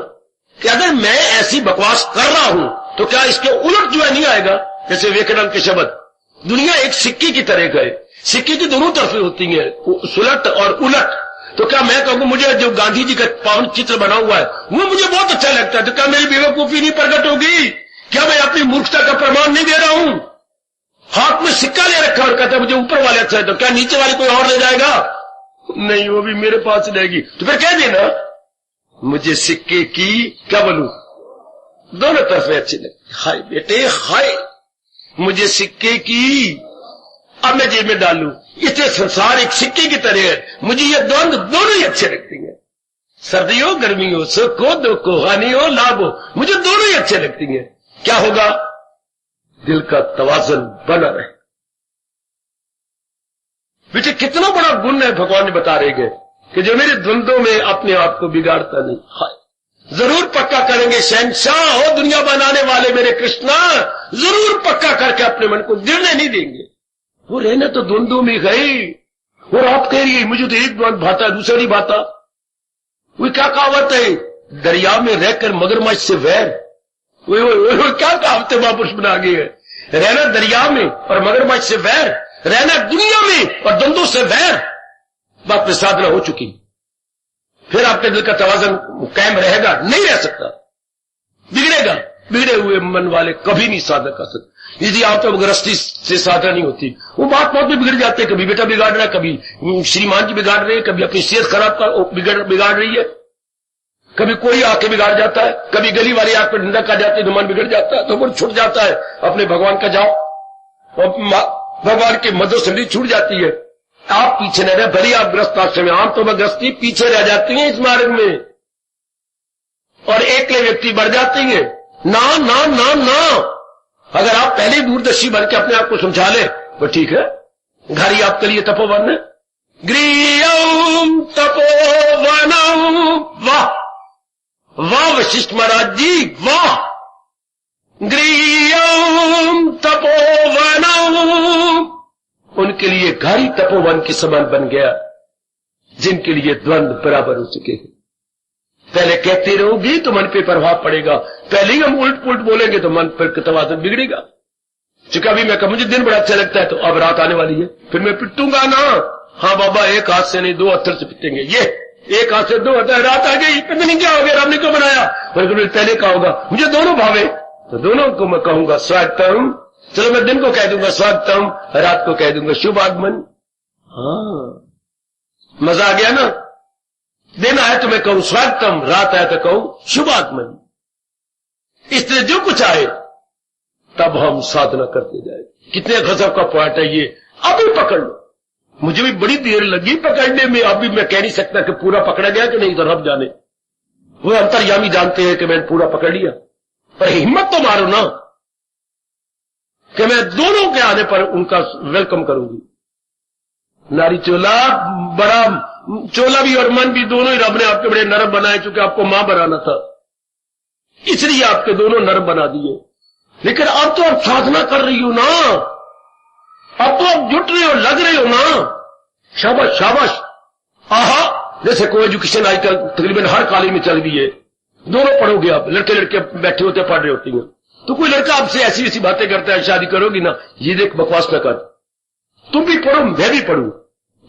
कि अगर मैं ऐसी बकवास कर रहा हूं तो क्या इसके उलट जो है नहीं आएगा? जैसे विवेकानंद के शब्द, दुनिया एक सिक्के की तरह है, सिक्के की दोनों तरफें होती हैं, सुलट और उलट। तो क्या मैं कहूं मुझे जो गांधी जी का पावन चित्र बना हुआ है वो मुझे बहुत अच्छा लगता है, तो क्या मेरी बेवकूफी नहीं प्रकट होगी? क्या मैं अपनी मूर्खता का प्रमाण नहीं दे रहा हूं? हाथ में सिक्का ले रखा और कहता है मुझे ऊपर वाले अच्छा है, तो क्या नीचे वाले कोई और ले जाएगा? नहीं, वो भी मेरे पास रहेगी। तो फिर कह देना मुझे सिक्के की, क्या बोलूं, दोनों तरफें अच्छी लगती। हाय बेटे हाय, मुझे सिक्के की, अब मैं जेब में डालूं। इसलिए संसार एक सिक्के की तरह है, मुझे ये द्वंद दोनों ही अच्छे लगती हैं। सर्दी हो गर्मी हो, सुख हो दुख हो, हानि हो लाभ हो, मुझे दोनों ही अच्छे लगती हैं। क्या होगा? दिल का तवाज़ुन बना रहे। बेटे कितना बड़ा गुण है भगवान ने बता रहे गए कि जो मेरे द्वंद्वों में अपने आप को बिगाड़ता नहीं। हाय, जरूर पक्का करेंगे शहंशाह हो दुनिया बनाने वाले मेरे कृष्णा, जरूर पक्का करके अपने मन को गिरने नहीं देंगे। वो रहना तो द्वंद्वों में गई, और आप कह रही है मुझे तो एक द्वंद भाता दूसरा नहीं भाता। वो क्या कहावत है, दरिया में रहकर मगरमच्छ से वैर। वो क्या कहावतें महापुरुष बना गए हैं? रहना दरिया में और मगरमच्छ से वैर, रहना दुनिया में और द्वंद्वों से वैर। बात में साधना हो चुकी, फिर आपके दिल का तवाज़ुन कायम रहेगा? नहीं रह सकता, बिगड़ेगा। बिगड़े हुए मन वाले कभी नहीं साधना कर सकते। यदि आप तो गृहस्थी से साधना नहीं होती, वो बात में बिगड़ जाते हैं। कभी बेटा बिगाड़ रहा है, कभी श्रीमान जी बिगाड़ रहे हैं, कभी अपनी सेहत खराब बिगाड़ रही है, कभी कोई आके बिगाड़ जाता है, कभी गली वाले आग पर निंदा कर जाते हैं तो मन बिगड़ जाता है, तो वो छूट जाता है। अपने भगवान का जाओ, भगवान के मदद से नहीं छूट जाती है। आप पीछे न रहे, भले आप ग्रस्त आश्रम में, आम तो वह गृहस्थी पीछे रह जाती है इस मार्ग में, और एकले व्यक्ति बढ़ जाती है। ना ना ना ना, अगर आप पहले दूरदर्शी बन के अपने आप को समझा ले तो ठीक है। घर ही आपके लिए तपोवन है, गृहम तपोवनम। वाह वाह वशिष्ठ महाराज जी, वाह। गृहम तपोवनम, उनके लिए घर ही तपोवन के समान बन गया, जिनके लिए द्वंद्व बराबर हो चुके हैं। पहले कहते रहोगी तो मन पे प्रभाव पड़ेगा, पहले ही हम उल्ट पुलट बोलेंगे तो मन पर तवाज़ुन बिगड़ेगा। चूंकि अभी मैं मुझे दिन बड़ा अच्छा लगता है, तो अब रात आने वाली है, फिर मैं पिटूंगा ना। हाँ बाबा, एक हाथ से नहीं, दो हथेली से पिटेंगे। ये एक हाथ से दो हथेली, रात आ गई, पता नहीं क्या हो गया, आपने क्यों बनाया? पहले का होगा, मुझे दोनों भावे, तो दोनों को मैं कहूंगा स्वागतम। चलो मैं दिन को कह दूंगा स्वागतम, रात को कह दूंगा शुभ आगमन। हाँ, मजा आ गया ना। दिन आए तो मैं कहूं स्वागतम, रात आए तो कहूं शुभ आगमन। इसलिए जो कुछ आए तब हम साधना करते जाए। कितने गजब का पॉइंट है ये, अभी पकड़ लो। मुझे भी बड़ी देर लगी पकड़ने में, अभी मैं कह नहीं सकता कि पूरा पकड़ा गया कि नहीं, तो रब जाने, वो अंतर्यामी जानते हैं कि मैंने पूरा पकड़ लिया। पर हिम्मत तो मारो ना कि मैं दोनों के आने पर उनका वेलकम करूंगी। नारी चोला, बड़ा चोला भी और मन भी दोनों ही रब ने आपके बड़े नरम बनाए, चूंकि आपको मां बनाना था, इसलिए आपके दोनों नरम बना दिए। लेकिन अब तो आप साधना कर रही हो ना, अब तो आप जुट रहे हो, लग रहे हो ना। शाबाश शाबाश। आहा, जैसे को एजुकेशन आजकल तकरीबन हर कॉलेज में चल रही है, दोनों पढ़ोगे आप, लड़के लड़के बैठे होते पढ़ रहे होती हैं, तो कोई लड़का आपसे ऐसी ऐसी बातें करता है, शादी करोगी ना, ये देख बकवास न कर, तुम भी पढ़ो मैं भी पढ़ूं,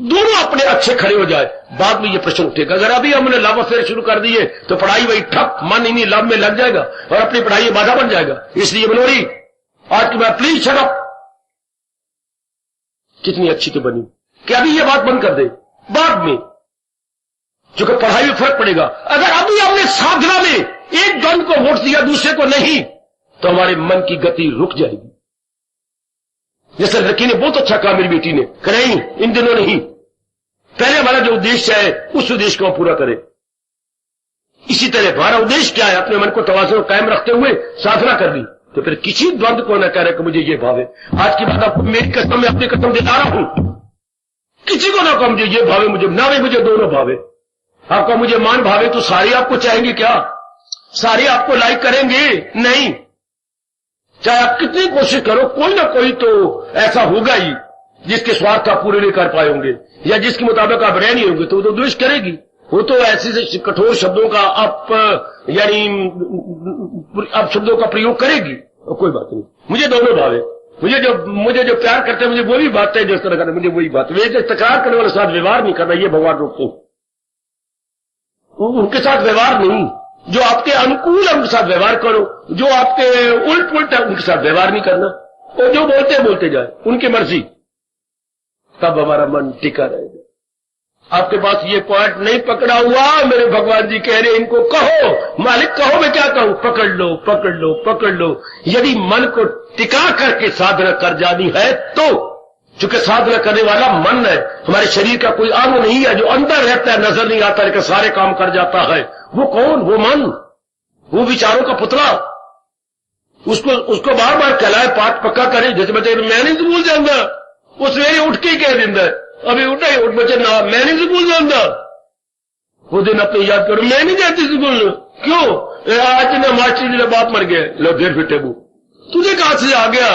दोनों अपने अच्छे खड़े हो जाए, बाद में ये प्रश्न उठेगा। अगर अभी हमने लव अफेयर शुरू कर दिए तो पढ़ाई वही ठप, मन ही नहीं लव में लग जाएगा और अपनी पढ़ाई में बाधा बन जाएगा। इसलिए मनोरी आज की बात प्लीज शट अप। कितनी अच्छी तो बनी कि अभी ये बात बंद कर दे, बाद में जो कि पढ़ाई में फर्क पड़ेगा। अगर अभी हमने साधना में एक द्वंद को वोट दिया दूसरे को नहीं, तो हमारे मन की गति रुक जाएगी। जैसे लड़की ने बहुत अच्छा कहा मेरी बेटी ने, नहीं इन दिनों नहीं, पहले हमारा जो उद्देश्य है उस उद्देश्य को हम पूरा करें। इसी तरह हमारा उद्देश्य क्या है, अपने मन को तवाज़ुन कायम रखते हुए साधना कर ली, तो फिर किसी द्वंद को न कह रहे कि मुझे ये भावे। आज की बात आपको मेरी कसम में अपनी कसम दिला रहा हूं, किसी को ना कहो मुझे ये भावे, मुझे ना वे, मुझे दोनों भावे। आपका मुझे मान भावे तो सारे आपको चाहेंगे क्या, सारे आपको लाइक करेंगे नहीं। चाहे आप कितनी कोशिश करो, कोई ना कोई तो ऐसा होगा ही जिसके स्वार्थ आप पूरे नहीं कर पाए होंगे, या जिसके मुताबिक आप रह नहीं होंगे, तो वो तो द्वेष करेगी। वो तो ऐसे कठोर शब्दों का आप यानी आप शब्दों का प्रयोग करेगी, और कोई बात नहीं। मुझे दोनों भावे, मुझे जो प्यार करते हैं मुझे वो भी बात है, जो इस तरह करते मुझे वही बात। वे जो तकरार करने वाले साथ व्यवहार नहीं करना, ये भगवान रोकते, उनके साथ व्यवहार नहीं। जो आपके अनुकूल है उनके साथ व्यवहार करो, जो आपके उल्ट पुल्ट है उनके साथ व्यवहार नहीं करना। और जो बोलते जाए उनकी मर्जी, तब हमारा मन टिका रहेगा। आपके पास ये पॉइंट नहीं पकड़ा हुआ, मेरे भगवान जी कह रहे इनको कहो, मालिक कहो मैं क्या कहूं, पकड़ लो पकड़ लो पकड़ लो। यदि मन को टिका करके साधना कर जानी है तो, चूंकि साधना करने वाला मन है, हमारे शरीर का कोई अंग नहीं है जो अंदर रहता है, नजर नहीं आता लेकिन सारे काम कर जाता है। वो कौन, वो मन, वो विचारों का पुतला। उसको बार बार कहलाए, पाठ पक्का करे। जैसे बच्चे मैं नहीं स्कूल जाऊंगा, वो सवेरे उठ के ही कह देता है, अभी उठा ही उठ बच्चे ना मैं नहीं स्कूल जाऊंगा। वो दिन अपने याद करो, मैं नहीं जाती स्कूल। क्यों, आज ना मास्टर जी ने बाप मर गए, लो फिर फिटे वो तुझे कहां से आ गया,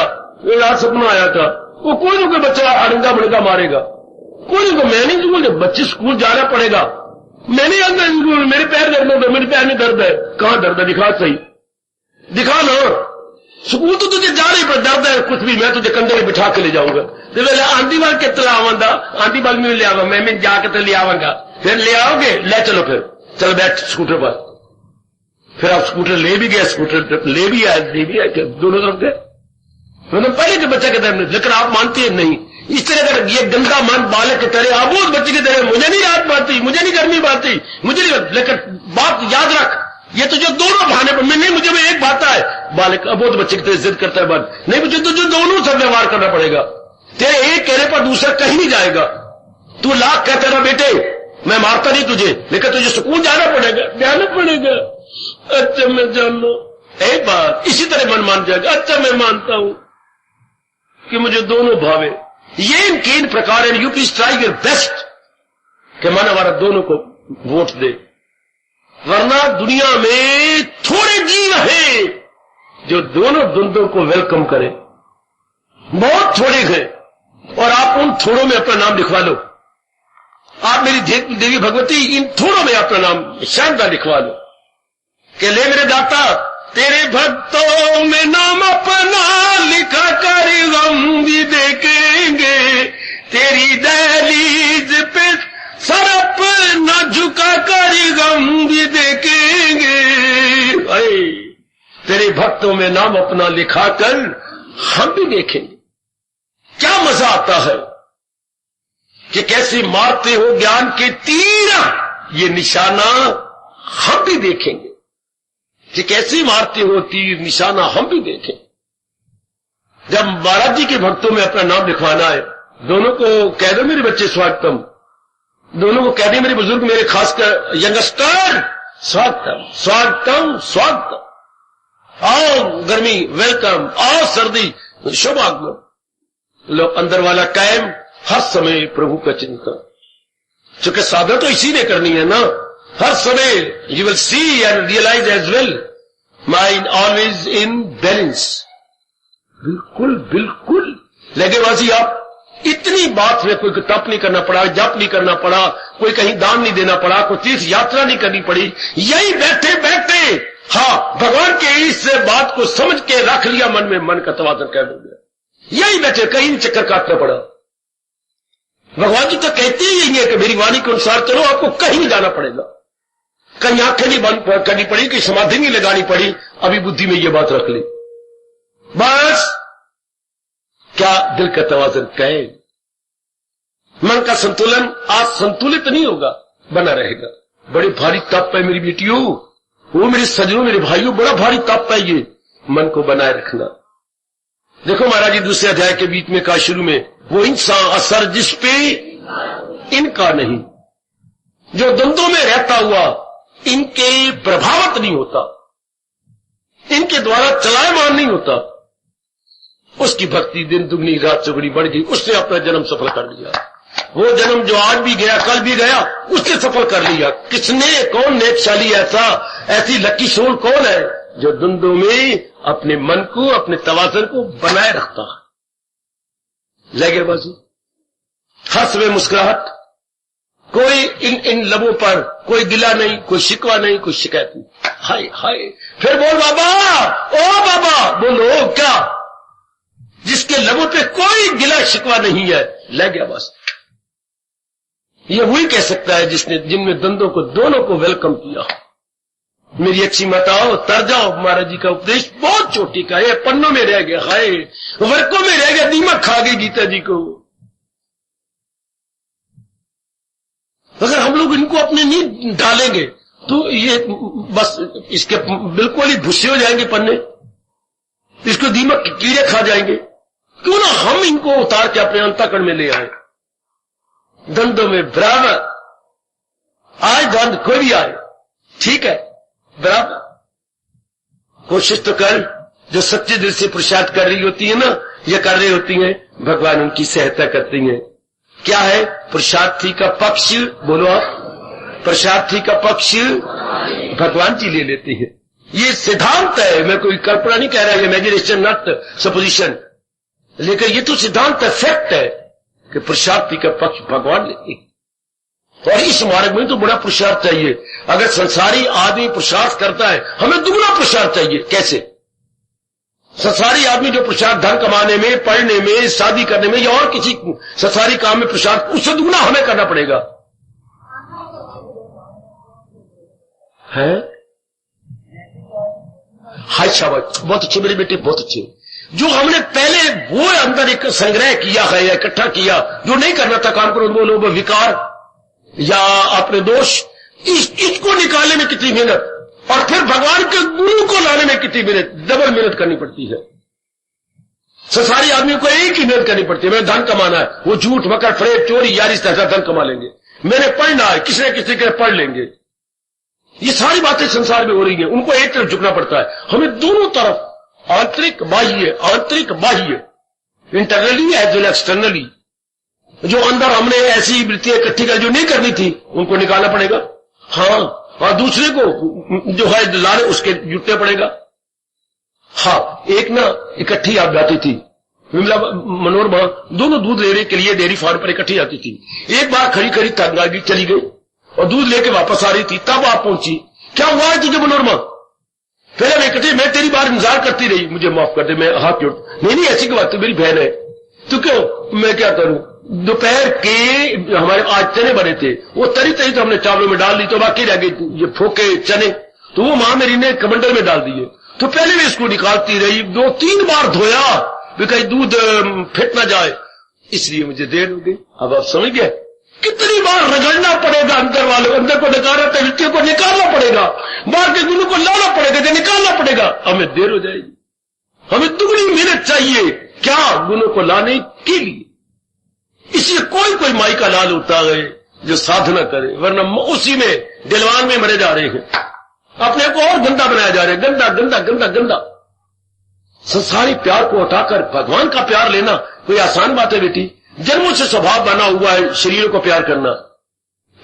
रात सपना आया था। वो कोई ना कोई बच्चा अड़ंगा बड़ंगा मारेगा, कोई ना, मैं नहीं स्कूल, बच्चे स्कूल जाना पड़ेगा। मैं नहीं आता स्कूल, मेरे पैर दर्द होता है, मेरे पैर में दर्द है। कहां दर्द है, दिखा सही, दिखा ना। स्कूल तो तुझे जा नहीं पर दर्द है कुछ भी, मैं तुझे कंधे में बिठा के ले जाऊंगा। तो वे आंधी बाल कितना आवांगा, आंधी बाल में ले आवा, मैं जाके तो ले आवांगा। फिर ले आओगे, ले चलो, फिर चल बैठ स्कूटर पर। फिर आप स्कूटर ले भी गए, स्कूटर ले भी आए, दोनों तरफ गए। मैंने पहले के बच्चे के तरह, लेकिन आप मानती है नहीं। इस तरह का ये गंदा मन बालक की तरह, आबूद बच्चे की तरह, मुझे नहीं रात पाती, मुझे नहीं गर्मी पाती, मुझे नहीं। लेकिन बात याद रख, ये तो जो दोनों बहाने पर नहीं, मुझे में एक बात है, बालक अबोध बच्चे की तरह जिद करता है, बात नहीं, मुझे तो जो दोनों से व्यवहार करना पड़ेगा। तेरे एक कहने पर दूसरा कहीं नहीं जाएगा। तू लाख कहते ना बेटे मैं मारता नहीं तुझे, लेकिन तुझे स्कूल जाना पड़ेगा। अच्छा मैं जान लो, एक बात इसी तरह मन मान जाएगा। अच्छा मैं मानता हूं कि मुझे दोनों भावे। ये इनके इन प्रकार है, you please try your best कि मन हमारा दोनों को वोट दे। वरना दुनिया में थोड़े जीव हैं जो दोनों द्वंद्वों को वेलकम करें, बहुत थोड़े हैं। और आप उन थोड़ों में अपना नाम लिखवा लो। आप मेरी देवी भगवती इन थोड़ों में अपना नाम शानदार लिखवा लो कि ले मेरे दाता तेरे भक्तों में नाम अपना लिखा कर गम भी देखेंगे, तेरी दहलीज पे सर अपना झुका कर गम भी देखेंगे। तेरे भक्तों में नाम अपना लिखा कर हम भी देखेंगे। क्या मजा आता है कि कैसे मारते हो ज्ञान के तीर, ये निशाना हम भी देखेंगे। कि कैसे मारते हो तीर निशाना हम भी देखें। जब महाराज जी के भक्तों में अपना नाम लिखवाना है, दोनों को कह दो मेरे बच्चे स्वागतम, दोनों को कह दे मेरे बुजुर्ग, मेरे खासकर यंगस्टर स्वागतम स्वागतम स्वागतम। आओ गर्मी वेलकम, आओ सर्दी शुभ आगमन। लो अंदर वाला कायम, हर समय प्रभु का चिंतन। चूंकि साधना तो इसी ने करनी है ना, हर समय you will see and realise as well, mind always in balance. बिल्कुल बिल्कुल। लगेबाजी आप इतनी बात में कोई तप नहीं करना पड़ा, जप नहीं करना पड़ा, कोई कहीं दान नहीं देना पड़ा, कोई तीर्थ यात्रा नहीं करनी पड़ी, यही बैठे बैठे हाँ भगवान के इस बात को समझ के रख लिया मन में, मन का तवाज़ुन कायम हो गया। यही बैठे, कहीं चक्कर काटना पड़ा। भगवान जी तो कहते ही यही है कि मेरी वाणी के अनुसार चलो, आपको कहीं नहीं जाना पड़ेगा, कहीं आंखें नहीं बंद करनी पड़ी, कि समाधि नहीं लगानी पड़ी। अभी बुद्धि में ये बात रख ली, बस क्या दिल का तवाज़ुन कायम, मन का संतुलन आज संतुलित नहीं होगा, बना रहेगा। बड़ी भारी तप है मेरी बेटियों, वो मेरे सजनों, मेरे भाइयों, बड़ा भारी तप है ये, मन को बनाए रखना। देखो महाराज जी दूसरे अध्याय के बीच में कहा शुरू में, वो इंसान असर जिस पे इनका नहीं, जो द्वंद्वों में रहता हुआ इनके प्रभावित नहीं होता, इनके द्वारा चलायमान नहीं होता, उसकी भक्ति दिन दुगनी रात चौगुनी बढ़ गई, उसने अपना जन्म सफल कर लिया। वो जन्म जो आज भी गया कल भी गया, उसने सफल कर लिया। किसने, कौन नेकशाली ऐसा, ऐसी लकी सोल कौन है जो द्वंद्वों में अपने मन को, अपने तवाज़ुन को बनाए रखता है। लगे बाजी, हंस में मुस्कुराहट, कोई इन लबों पर कोई गिला नहीं, कोई शिकवा नहीं, कोई शिकायत नहीं। हाय हाय, फिर बोल बाबा, ओ बाबा, बोलो क्या, जिसके लबों पे कोई गिला शिकवा नहीं है, लग गया बस। ये वही कह सकता है जिसने, जिनमें द्वंद्वों को दोनों को वेलकम किया। मेरी अच्छी माताओं, तर जाओ, महाराज जी का उपदेश बहुत चोटी का है, पन्नों में रह गया, हाय वर्कों में रह गया, दीमक खा गई गीता जी को। अगर हम लोग इनको अपने नहीं डालेंगे तो ये बस इसके बिल्कुल ही भूसे हो जाएंगे पन्ने, इसको दीमक के कीड़े खा जाएंगे। क्यों ना हम इनको उतार के अपने अंतःकरण में ले आए। द्वंद्व में बराबर आए, द्वंद्व कोई भी आए, ठीक है, बराबर कोशिश तो कर। जो सच्चे दिल से पुरुषार्थ कर रही होती है ना, ये कर रही होती हैं, भगवान उनकी सहायता करती हैं। क्या है पुरुषार्थी का पक्ष, बोलो आप, पुरुषार्थी का पक्ष भगवान जी ले लेते हैं। ये सिद्धांत है, मैं कोई कल्पना नहीं कह रहा, ये इमेजिनेशन नॉट सपोजिशन, लेकिन ये तो सिद्धांत है, फैक्ट है कि पुरुषार्थी का पक्ष भगवान लेते हैं। और इस मार्ग में तो बड़ा पुरुषार्थ चाहिए। अगर संसारी आदमी पुरुषार्थ करता है, हमें दुगना पुरुषार्थ चाहिए। कैसे? संसारी आदमी जो पुरुषार्थ धन कमाने में, पढ़ने में, शादी करने में या और किसी संसारी काम में पुरुषार्थ, उससे दुगना हमें करना पड़ेगा। है हाय शाबाश, बहुत अच्छे मेरे बेटे, बहुत अच्छे। जो हमने पहले वो अंदर एक संग्रह किया है या इकट्ठा किया, जो नहीं करना था काम करो, वो लोग विकार या अपने दोष, इसको निकालने में कितनी मेहनत, और फिर भगवान के गुरु को लाने में कितनी मेहनत, डबल मेहनत करनी पड़ती है। संसारी आदमी को एक ही मेहनत करनी पड़ती है, मैंने धन कमाना है, वो झूठ मकर फरेब चोरी यारी इस तरह धन कमा लेंगे। मैंने पढ़ना है, किसी न किसी के पढ़ लेंगे। ये सारी बातें संसार में हो रही हैं, उनको एक तरफ झुकना पड़ता है। हमें दोनों तरफ, आंतरिक बाह्य, इंटरनली एज वेल एक्सटर्नली, जो अंदर हमने ऐसी वृत्तियां इकट्ठी कर जो नहीं करनी थी, उनको निकालना पड़ेगा। हाँ, और दूसरे को जो है लाने, उसके जुटना पड़ेगा। हाँ, एक ना इकट्ठी आप जाती थी, विमला मनोरमा, दोनों दूध लेने के लिए डेयरी फार्म पर इकट्ठी आती थी। एक बार खड़ी खड़ी तंग आ गई, चली गई, और दूध लेके वापस आ रही थी, तब आप पहुंची। क्या हुआ है तुझे मनोरमा? पहले मैं इकट्ठी, मैं तेरी बार इंतजार करती रही, मुझे माफ कर दे, मैं हाथ जोड़, नहीं ऐसी की बात, तो मेरी बहन है, तो क्यों, मैं क्या करूं? दोपहर के हमारे आज चने बने थे, वो तरी तरी तो हमने चावलों में डाल दी, तो बाकी रह गई ये फोके चने, तो वो मां मेरी ने कमंडल में डाल दिए। तो पहले भी इसको निकालती रही, 2-3 बार धोया, कहीं दूध फेंट ना जाए, इसलिए मुझे देर हो गई। अब आप समझ गए, कितनी बार रगड़ना पड़ेगा अंदर वालों, अंदर को निकालना था, व्यक्ति को निकालना पड़ेगा, बाहर के गुणों को लाना पड़ेगा, जो निकालना पड़ेगा, हमें देर हो जाएगी। हमें दुगनी मेहनत चाहिए, क्या? गुणों को लाने के लिए। इसलिए कोई माई का लाल होता है जो साधना करे, वरना उसी में दिलवान में मरे जा रहे हैं, अपने को और गंदा बनाया जा रहा है, गंदा गंदा गंदा गंदा। संसारी प्यार को हटाकर भगवान का प्यार लेना कोई आसान बात है बेटी? जन्मों से स्वभाव बना हुआ है शरीरों को प्यार करना,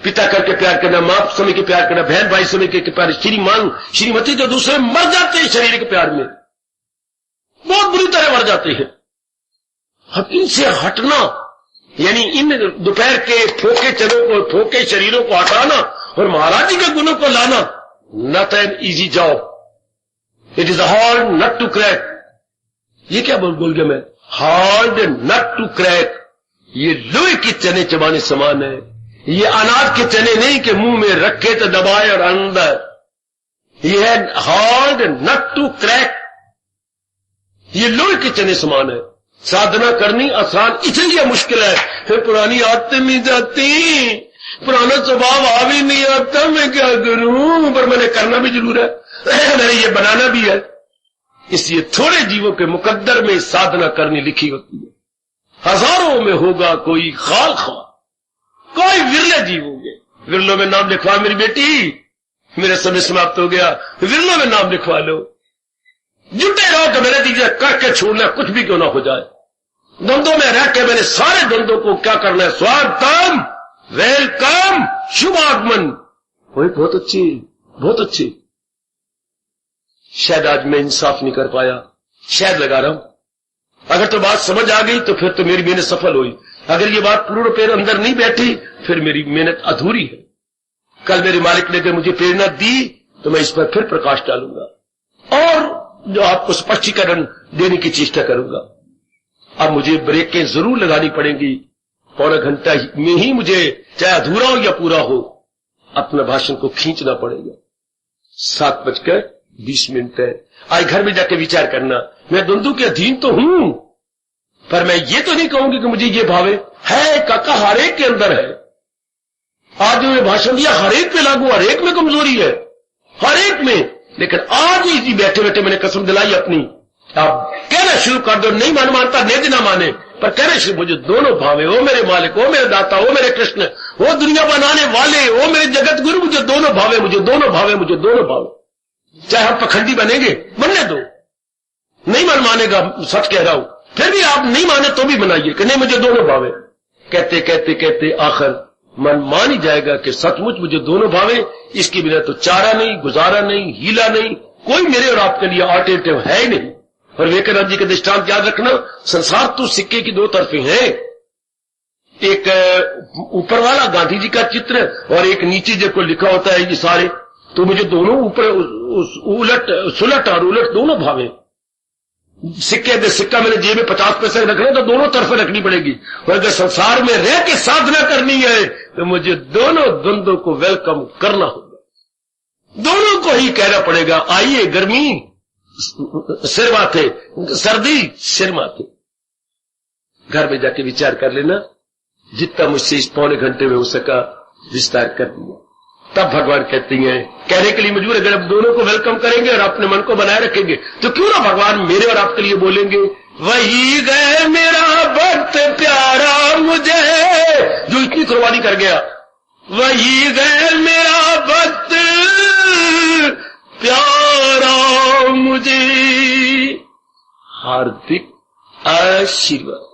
पिता करके प्यार करना, मां समय के प्यार करना, बहन भाई समय के प्यार, श्रीमान श्रीमती, जो दूसरे मर जाते हैं शरीर के प्यार में, बहुत बुरी तरह मर जाते हैं। अब इनसे हटना यानी इन दोपहर के फोके चनों को, फोके शरीरों को हटाना और महाराज जी के गुणों को लाना, not an easy job, it is hard nut to crack. ये क्या बोल गया मैं? Hard nut to crack. ये लोहे के चने चबाने समान है। ये अनाज के चने नहीं कि मुंह में रखे तो दबाए और अंदर। ये है हार्ड नट टू क्रैक। ये लोहे के चने समान है। साधना करनी आसान इसलिए मुश्किल है, फिर पुरानी आदतें नहीं जाती, पुराना स्वभाव आ भी नहीं आता, मैं क्या करूं, पर मैंने करना भी जरूर है, मैंने ये बनाना भी है। इसलिए थोड़े जीवों के मुकद्दर में साधना करनी लिखी होती है। हजारों में होगा कोई खाल खा, कोई विरले जीव होंगे। विरलों में नाम लिखवा मेरी बेटी, मेरा समय समाप्त हो गया, विरलों में नाम लिखवा लो। जुटे रहो कि मैंने दीजिए करके छोड़ना, कुछ भी क्यों ना हो जाए। द्वंद्वों में रह के मैंने सारे द्वंद्वों को क्या करना है, स्वागतम, वेलकम, शुभ आगमन। वही बहुत अच्छी, बहुत अच्छी। शायद आज मैं इंसाफ नहीं कर पाया, शायद लगा रहा हूं। अगर तो बात समझ आ गई तो फिर तो मेरी मेहनत सफल हुई। अगर ये बात पूर्ण पेड़ अंदर नहीं बैठी फिर मेरी मेहनत अधूरी है। कल मेरे मालिक ने अगर मुझे प्रेरणा दी तो मैं इस पर फिर प्रकाश डालूंगा और जो आपको स्पष्टीकरण देने की चेष्टा करूंगा। अब मुझे ब्रेकें जरूर लगानी पड़ेंगी। पौना घंटा में ही मुझे, चाहे अधूरा हो या पूरा हो, अपना भाषण को खींचना पड़ेगा। 7:20 है। आज घर में जाके विचार करना। मैं द्वंद्व के अधीन तो हूं, पर मैं ये तो नहीं कहूंगी कि मुझे ये भावे है। काका हर एक के अंदर है। आज जो मैं भाषण दिया हर एक पे लागू, हर एक में कमजोरी है, हर एक में। लेकिन आज इसी बैठे बैठे मैंने कसम दिलाई अपनी, आप कहना शुरू कर दो, नहीं मानता नहीं ना माने, पर कहना शुरू, मुझे दोनों भावे, ओ मेरे मालिक, ओ मेरे दाता, ओ मेरे कृष्ण, ओ दुनिया बनाने वाले, ओ मेरे जगत गुरु, मुझे दोनों भावे, मुझे दोनों भावे, मुझे दोनों भावे। चाहे हम पखंडी बनेंगे, बनने दो, नहीं मन मानेगा, सच कह रहा हूं, फिर भी आप नहीं माने तो भी मनाइए कि नहीं मुझे दोनों भावे। कहते कहते कहते आखिर मन मान ही जाएगा कि सचमुच मुझे दोनों भावे। इसके बिना तो चारा नहीं, गुजारा नहीं, हीला नहीं, कोई मेरे और आपके लिए अल्टरनेटिव है ही नहीं। और विवेकानंद जी का दृष्टांत याद रखना, संसार तो सिक्के की दो तरफे हैं। एक ऊपर वाला गांधी जी का चित्र और एक नीचे जो लिखा होता है ये सारे, तो मुझे दोनों ऊपर उलट, सुलट और उलट दोनों भावे। सिक्के में सिक्का मैंने जेब में 50 पैसे रखने तो दोनों तरफे रखनी पड़ेगी। और अगर संसार में रह के साधना करनी है तो मुझे दोनों द्वंद्वों को वेलकम करना होगा, दोनों को ही कहना पड़ेगा। आइए, गर्मी सिर माथे, सर्दी सिर माथे। घर में जाके विचार कर लेना, जितना मुझसे इस पौने घंटे में हो सका विस्तार कर दिया। तब भगवान कहती हैं, कहने के लिए मजबूर, अगर आप दोनों को वेलकम करेंगे और अपने मन को बनाए रखेंगे तो क्यों ना भगवान मेरे और आपके लिए बोलेंगे, वही गए मेरा भक्त प्यारा मुझे, जो इतनी कुर्बानी कर गया। वही गए मेरा भक्त प्यारा मुझे, हार्दिक आशीर्वाद।